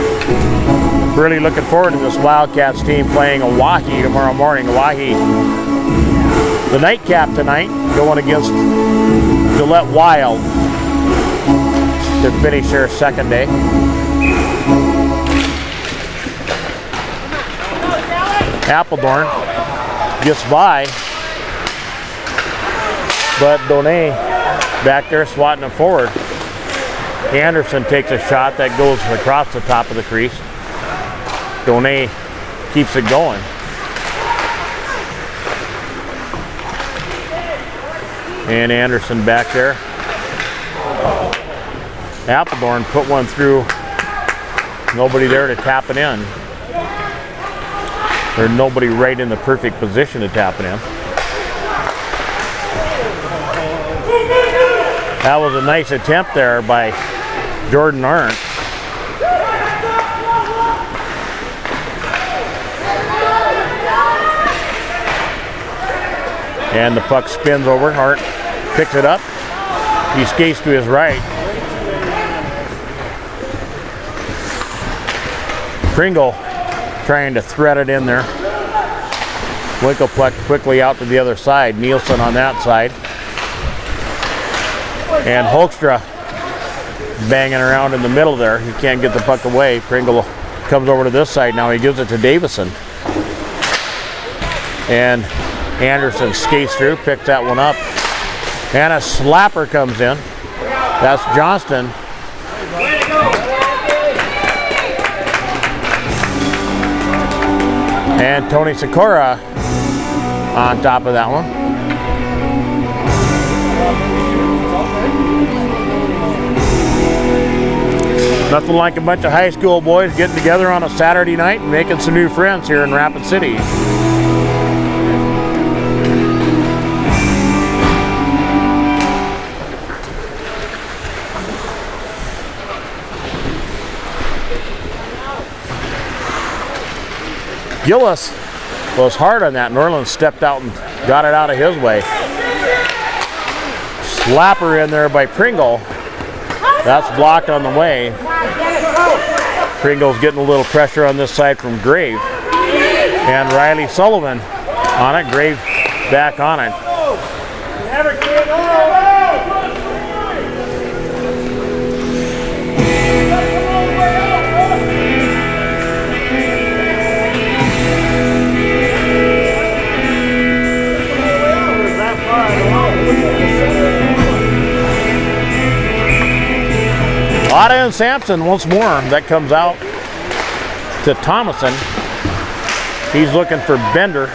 Really looking forward to this Wildcats team playing Oahe tomorrow morning. Oahe, the nightcap tonight, going against Gillette Wild to finish their second day. Appledorn gets by, but Donay back there swatting it forward. Anderson takes a shot that goes across the top of the crease. Donay keeps it going. And Anderson back there. Appledorn put one through. Nobody there to tap it in. There's nobody right in the perfect position to tap it in. That was a nice attempt there by Jordan Arndt. And the puck spins over. Arndt picks it up. He skates to his right. Pringle trying to thread it in there. Winklepleck quickly out to the other side. Nielsen on that side. And Hoekstra banging around in the middle there. He can't get the puck away. Pringle comes over to this side now. He gives it to Davison. And Anderson skates through, picks that one up. And a slapper comes in. That's Johnston. And Tony Sikora on top of that one. Nothing like a bunch of high school boys getting together on a Saturday night and making some new friends here in Rapid City. Gillis was hard on that. Norland stepped out and got it out of his way. Slapper in there by Pringle. That's blocked on the way. Pringle's getting a little pressure on this side from Grave. And Riley Sullivan on it. Grave back on it. Otta and Sampson once more. That comes out to Thomason. He's looking for Bender.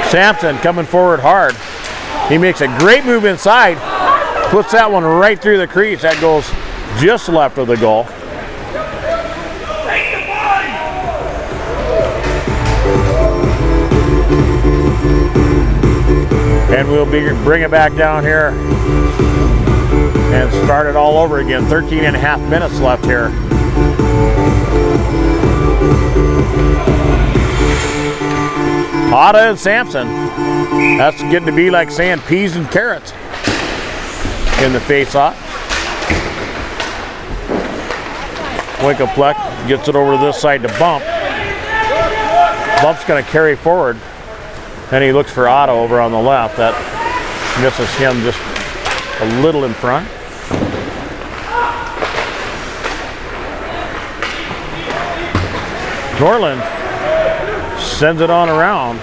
Sampson coming forward hard. He makes a great move inside. Puts that one right through the crease. That goes just left of the goal. And we'll bring it back down here and start it all over again. 13 and a half minutes left here. Otta and Sampson. That's getting to be like saying peas and carrots in the face-off. Winkleplex gets it over to this side to Bump. Bump's going to carry forward. And he looks for Otto over on the left. That misses him just a little in front. Norland sends it on around.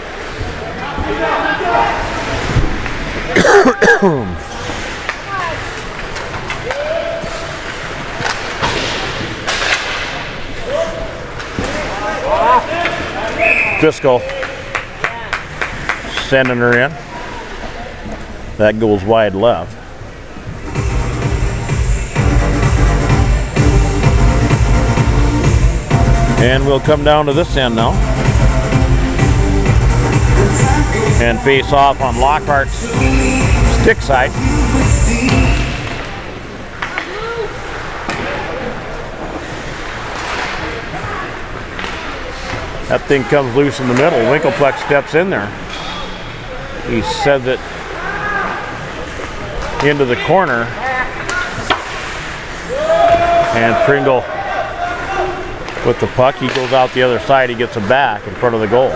Fiscal sending her in. That goes wide left. And we'll come down to this end now and face off on Lockhart's stick side. That thing comes loose in the middle. Winkleplex steps in there. He sends it into the corner. And Pringle with the puck. He goes out the other side. He gets it back in front of the goal.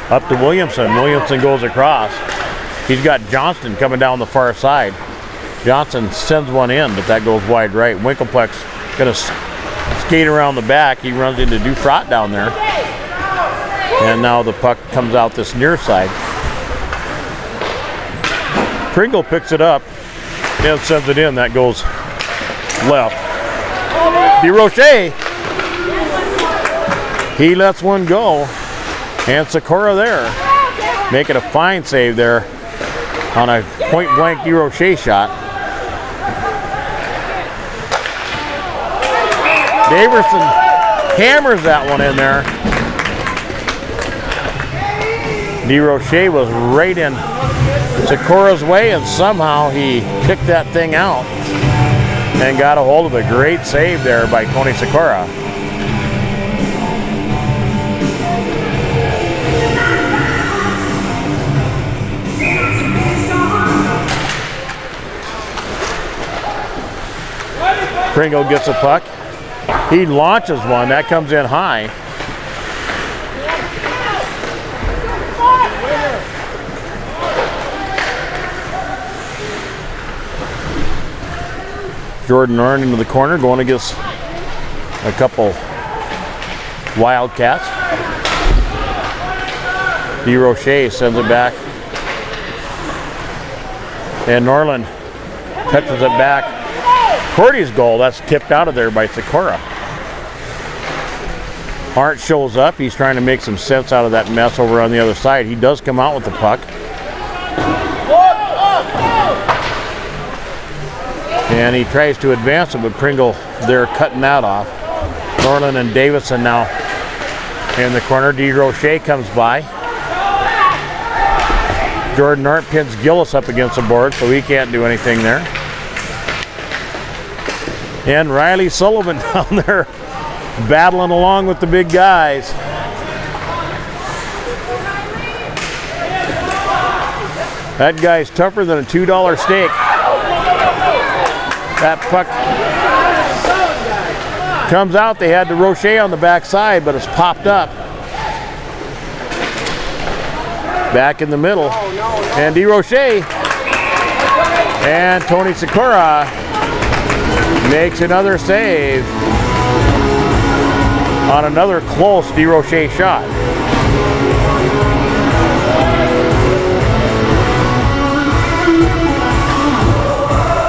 Up to Williamson. Williamson goes across. He's got Johnston coming down the far side. Johnson sends one in, but that goes wide right. Winkleplex going to skate around the back. He runs into Dufrat down there. And now the puck comes out this near side. Pringle picks it up and sends it in. That goes left. DeRoche, he lets one go. And Sikora there, making a fine save there on a point-blank DeRoche shot. Daverson hammers that one in there. DeRoche was right in Sikora's way, and somehow he picked that thing out and got a hold of a great save there by Tony Sikora. Pringle gets a puck. He launches one. That comes in high. Jordan Arn into the corner, going against a couple Wildcats. DeRoche sends it back. And Norland touches it back Cordy's goal. That's tipped out of there by Sikora. Hart shows up. He's trying to make some sense out of that mess over on the other side. He does come out with the puck. And he tries to advance it, but Pringle, they're cutting that off. Norland and Davison now in the corner. DeRoche comes by. Jordan Hart pins Gillis up against the board, so he can't do anything there. And Riley Sullivan down there battling along with the big guys. That guy's tougher than a $2 steak. That puck comes out. They had DeRoche on the backside, but it's popped up. Back in the middle. And DeRoche and Tony Sikora makes another save on another close DeRoche shot.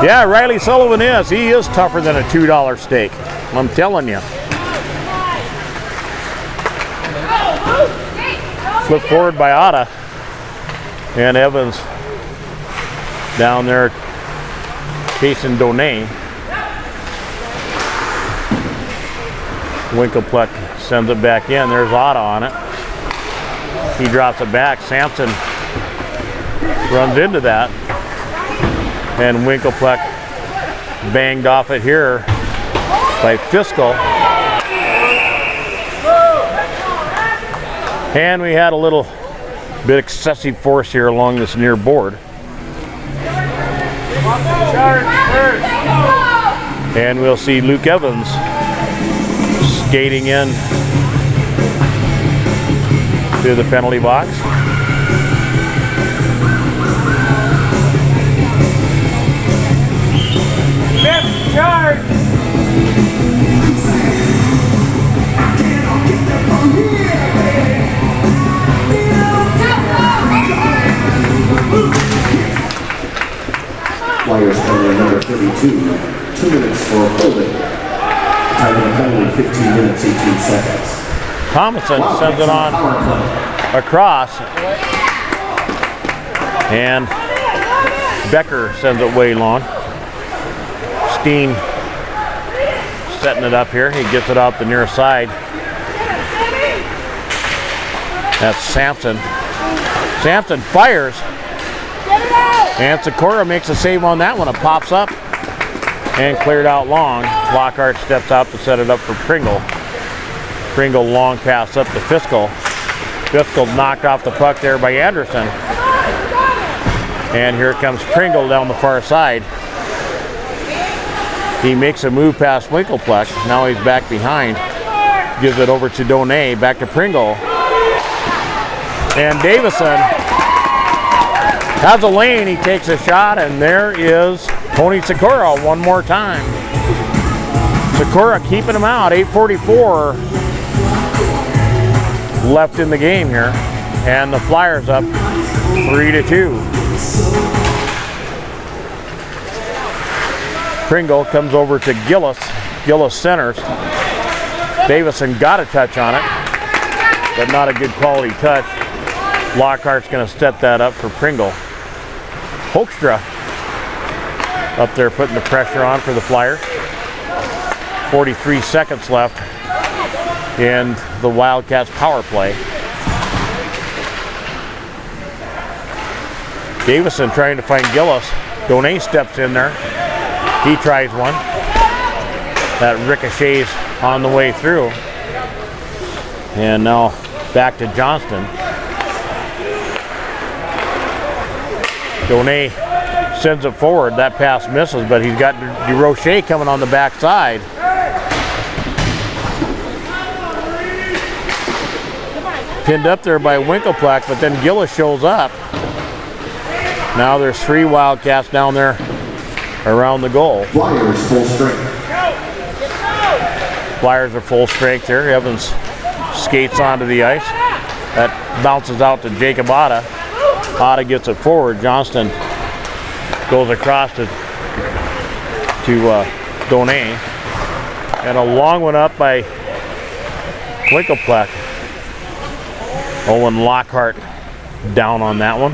Yeah, Riley Sullivan is. He is tougher than a $2 steak. I'm telling you. Flip forward by Otta. And Evans down there chasing Donay. Winklepleck sends it back in. There's Otta on it. He drops it back. Sampson runs into that. And Winklepleck banged off it here by Fiscal. And we had a little bit excessive force here along this near board. And we'll see Luke Evans skating in to the penalty box. Charge! Flyers penalty number 32. 2 minutes for holding. Time of the penalty 15 minutes 18 seconds. Thomason sends it on across. And Becker sends it way long. Steen setting it up here. He gets it out the near side. That's Sampson. Sampson fires. And Sikora makes a save on that one. It pops up and cleared out long. Lockhart steps out to set it up for Pringle. Pringle long pass up to Fiscal. Fiscal knocked off the puck there by Anderson. And here comes Pringle down the far side. He makes a move past Winkleplex. Now he's back behind. Gives it over to Donay. Back to Pringle. And Davison has a lane. He takes a shot, and there is Tony Sikora one more time. Sikora keeping him out. 8:44 left in the game here. And the Flyers up 3-2. Pringle comes over to Gillis. Gillis centers. Davison got a touch on it, but not a good quality touch. Lockhart's going to set that up for Pringle. Hoekstra up there putting the pressure on for the Flyers. 43 seconds left in the Wildcats power play. Davison trying to find Gillis. Donay steps in there. He tries one. That ricochets on the way through. And now back to Johnston. Donay sends it forward. That pass misses, but he's got DeRoche coming on the backside. Pinned up there by Winkleplex, but then Gillis shows up. Now there's 3 Wildcats down there around the goal. Flyers full strength. Flyers are full strength here. Evans skates onto the ice. That bounces out to Jacob Otta. Otta gets it forward. Johnston goes across to Donay. And a long one up by Winklepleck. Owen Lockhart down on that one.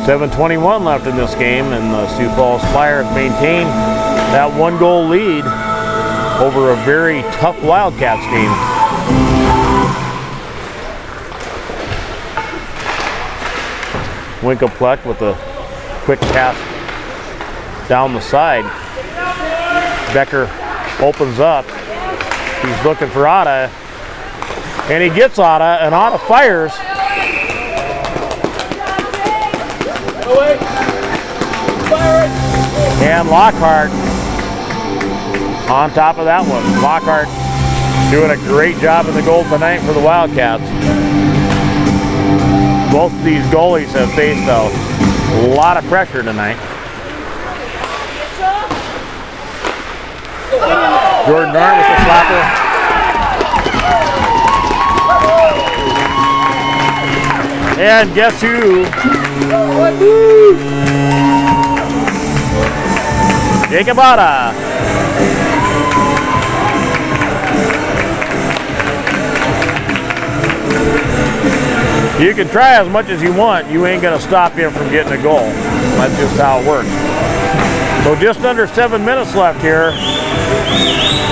.7:21 left in this game, and the Sioux Falls Flyers maintain that 1-goal lead over a very tough Wildcats team. Winklepleck with a quick pass down the side. Becker opens up. He's looking for Otta, and he gets Otta, and Otta fires. And Lockhart on top of that one. Lockhart doing a great job in the goal tonight for the Wildcats. Both of these goalies have faced a lot of pressure tonight. Jordan Arndt with the slapper. And guess who? Jacob Otta. You can try as much as you want. You ain't going to stop him from getting a goal. That's just how it works. So just under 7 minutes left here.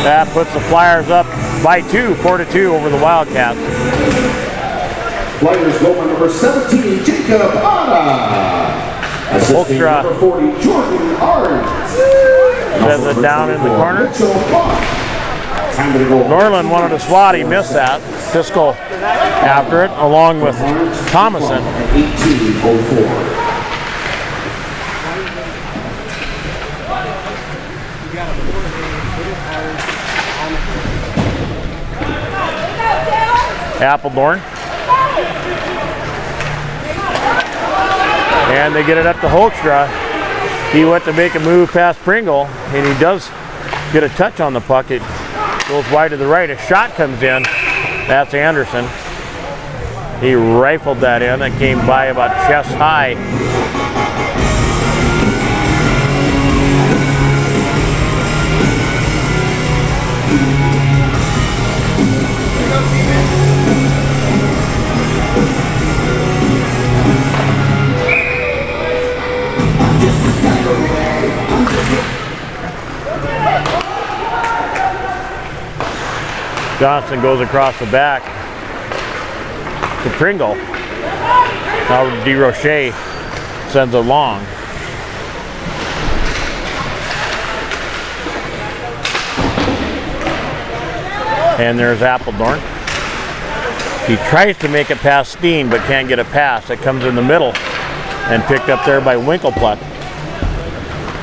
That puts the Flyers up by 4-2 over the Wildcats. Flyers goal number 17, Jacob Otta. Assisting number 40, Jordan Arndt. Sends it down in the corner. Norland wanted a swat. He missed that. Fiscal after it, along with Thomason. 18:04. Appledorn. And they get it up to Hoekstra. He went to make a move past Pringle, and he does get a touch on the puck. It goes wide to the right. A shot comes in. That's Anderson. He rifled that in. It came by about chest high. Johnson goes across the back to Pringle. Now DeRoche sends it long. And there's Appledorn. He tries to make it past Steen, but can't get a pass. It comes in the middle and picked up there by Winklepleck,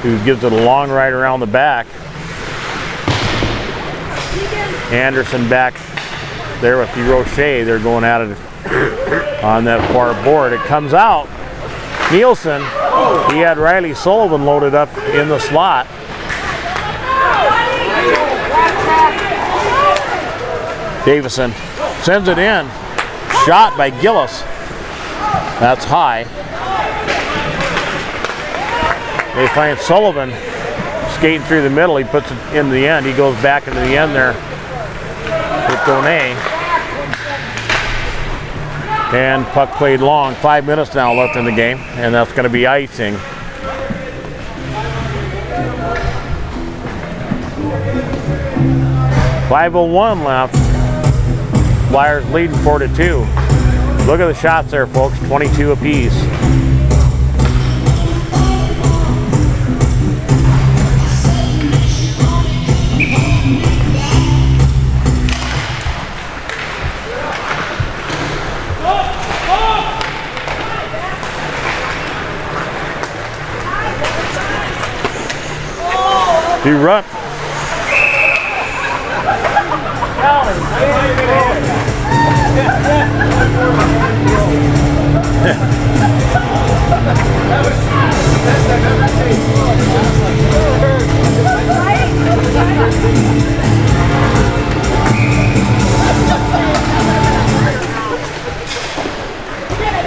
who gives it a long ride around the back. Anderson back there with DeRoche. They're going at it on that far board. It comes out. Nielsen, he had Riley Sullivan loaded up in the slot. Davison sends it in. Shot by Gillis. That's high. They find Sullivan skating through the middle. He puts it in the end. He goes back into the end there with Donay. And puck played long. 5 minutes now left in the game, and that's going to be icing. .501 left. Flyers leading 4-2. Look at the shots there, folks. 22 apiece. He run.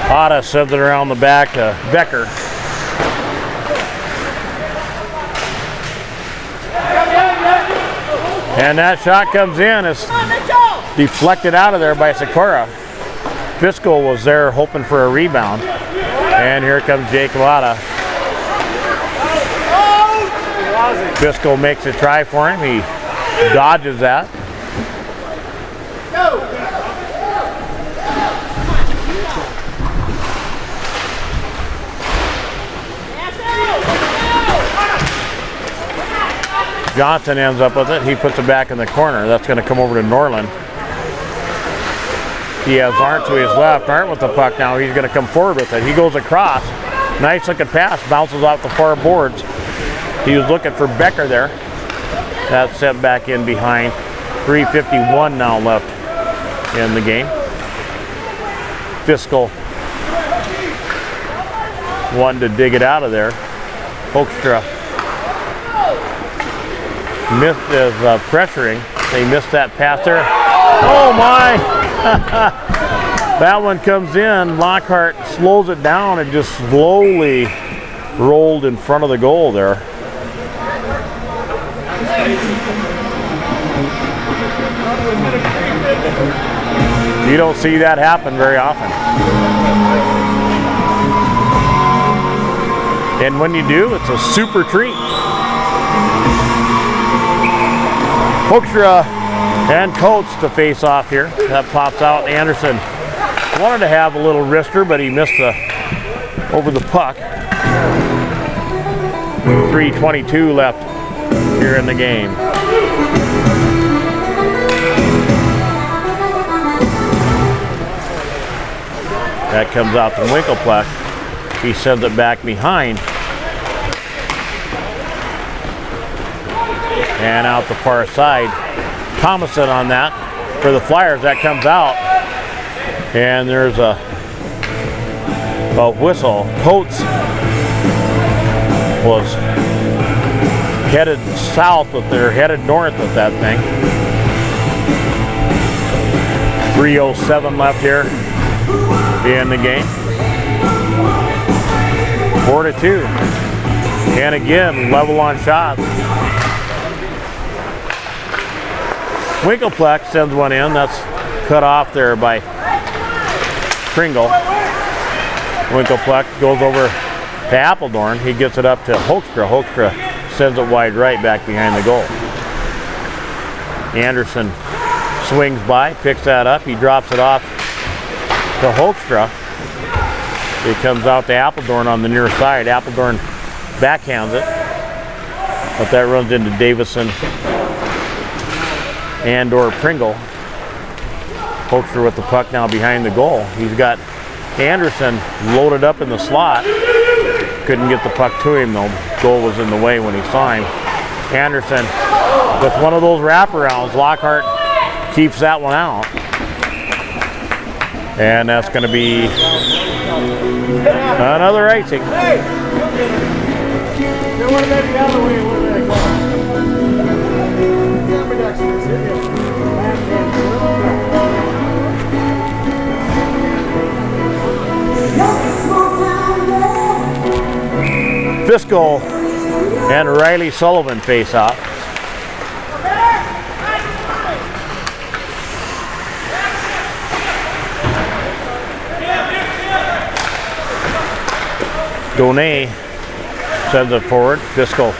Otta sends it around the back to Becker. And that shot comes in. It's deflected out of there by Sikora. Fiscal was there hoping for a rebound. And here comes Jake Latta. Fiscal makes a try for him. He dodges that. Johnson ends up with it. He puts it back in the corner. That's going to come over to Norland. He has Arndt to his left. Arndt with the puck now. He's going to come forward with it. He goes across. Nice looking pass. Bounces off the far boards. He was looking for Becker there. That's sent back in behind. 3:51 now left in the game. Fiscal wanting to dig it out of there. Hoekstra missed his pressuring. They missed that pass there. Oh my! That one comes in. Lockhart slows it down and just slowly rolled in front of the goal there. You don't see that happen very often. And when you do, it's a super treat. Hoekstra and Coates to face off here. That pops out. Anderson wanted to have a little wrister, but he missed over the puck. 3:22 left here in the game. That comes out to Winkleplex. He sends it back behind. And out the far side. Thomason on that for the Flyers. That comes out. And there's a whistle. Coates was headed south, but they're headed north with that thing. 3:07 left here in the game. 4-2. And again, level on shots. Winkleplex sends one in. That's cut off there by Pringle. Winkleplex goes over to Appledorn. He gets it up to Hoekstra. Hoekstra sends it wide right back behind the goal. Anderson swings by, picks that up. He drops it off to Hoekstra. It comes out to Appledorn on the near side. Appledorn backhands it. But that runs into Davison and/or Pringle. Hoekstra with the puck now behind the goal. He's got Anderson loaded up in the slot. Couldn't get the puck to him though. Goal was in the way when he saw him. Anderson with one of those wraparounds. Lockhart keeps that one out. And that's going to be another icing. Fiscal and Riley Sullivan face off. Donay sends it forward. Fiscal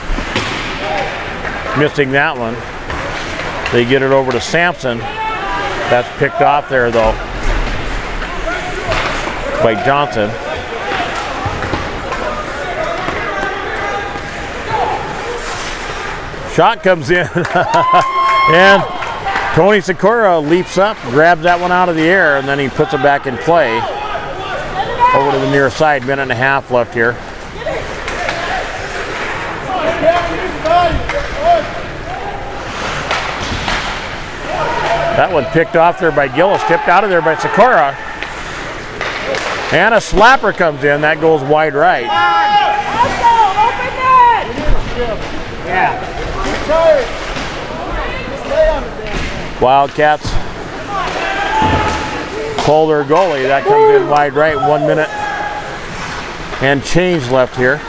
missing that one. They get it over to Sampson. That's picked off there though by Johnson. Shot comes in and Tony Sikora leaps up, grabs that one out of the air, and then he puts it back in play. Over to the near side, minute and a half left here. That one picked off there by Gillis, tipped out of there by Sikora. And a slapper comes in, that goes wide right. Wildcats pull their goalie. That comes in wide right. 1 minute and change left here.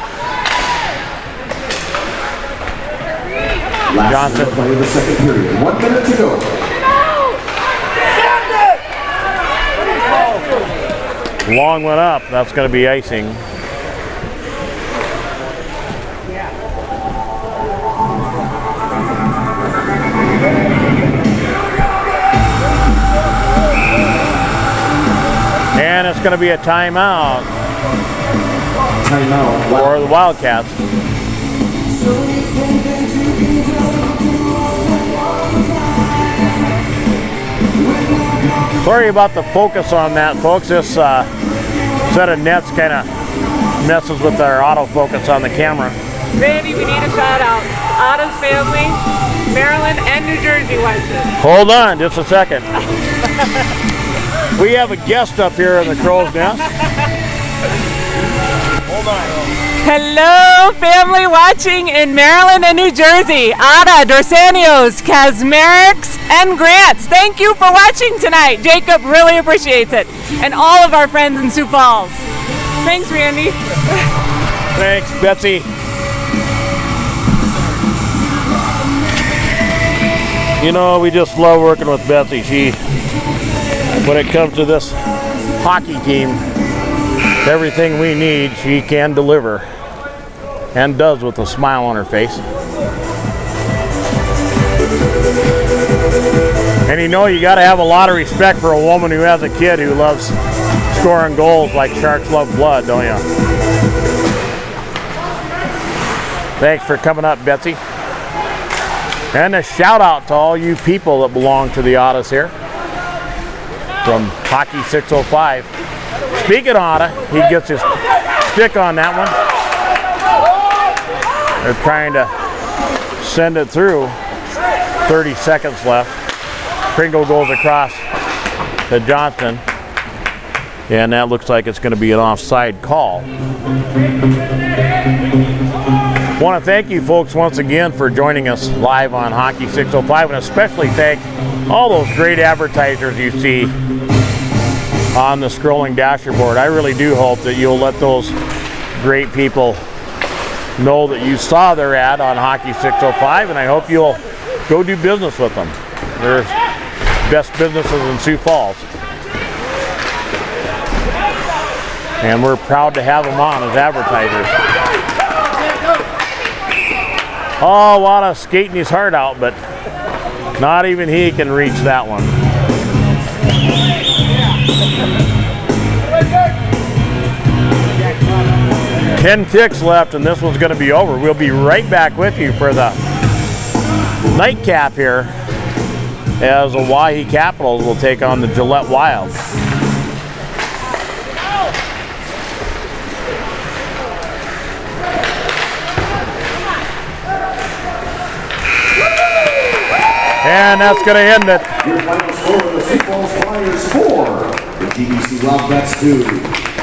Last play of the second period. 1 minute to go. Long one up. That's going to be icing. And it's going to be a timeout. Timeout. For the Wildcats. Sorry about the focus on that, folks. This set of nets kind of messes with our autofocus on the camera. Randy, we need a shout out. Otto's family, Maryland and New Jersey watches. Hold on just a second. We have a guest up here in the crow's nest. Hold on. Hello, family watching in Maryland and New Jersey. Ada, Dorsanios, Kazmareks, and Grants. Thank you for watching tonight. Jacob really appreciates it. And all of our friends in Sioux Falls. Thanks, Randy. Thanks, Betsy. You know, we just love working with Betsy. When it comes to this hockey team, everything we need, she can deliver. And does with a smile on her face. And you know, you got to have a lot of respect for a woman who has a kid who loves scoring goals like sharks love blood, don't you? Thanks for coming up, Betsy. And a shout out to all you people that belong to the Ottas here from Hockey 605. Speaking of Otta, he gets his stick on that one. They're trying to send it through. 30 seconds left. Pringle goes across to Johnson. And that looks like it's going to be an offside call. Want to thank you folks once again for joining us live on Hockey 605, and especially thank all those great advertisers you see on the scrolling dashboard. I really do hope that you'll let those great people know that you saw their ad on Hockey 605, and I hope you'll go do business with them. They're best businesses in Sioux Falls. And we're proud to have them on as advertisers. Oh, Wada skating his heart out, but not even he can reach that one. Ten ticks left, and this one's going to be over. We'll be right back with you for the nightcap here as the Wahi Capitals will take on the Gillette Wild. And that's going to end it. Your final score of the Sioux Falls Flyers 4, the GBC Wildcats 2.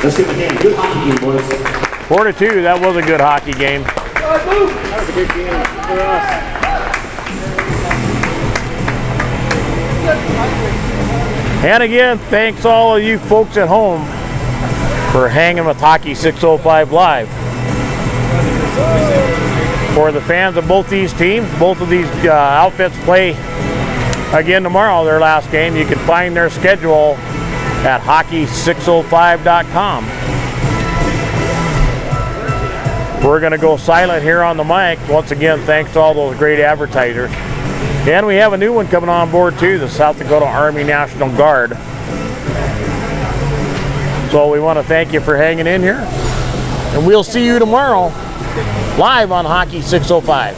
Let's give a hand. Good hockey game, boys. 4-2. That was a good hockey game. That was a good game for us. And again, thanks all of you folks at home for hanging with Hockey 605 Live. For the fans of both these teams, both of these outfits play again tomorrow, their last game. You can find their schedule at hockey605.com. We're going to go silent here on the mic. Once again, thanks to all those great advertisers. And we have a new one coming on board too, the South Dakota Army National Guard. So we want to thank you for hanging in here. And we'll see you tomorrow live on Hockey 605.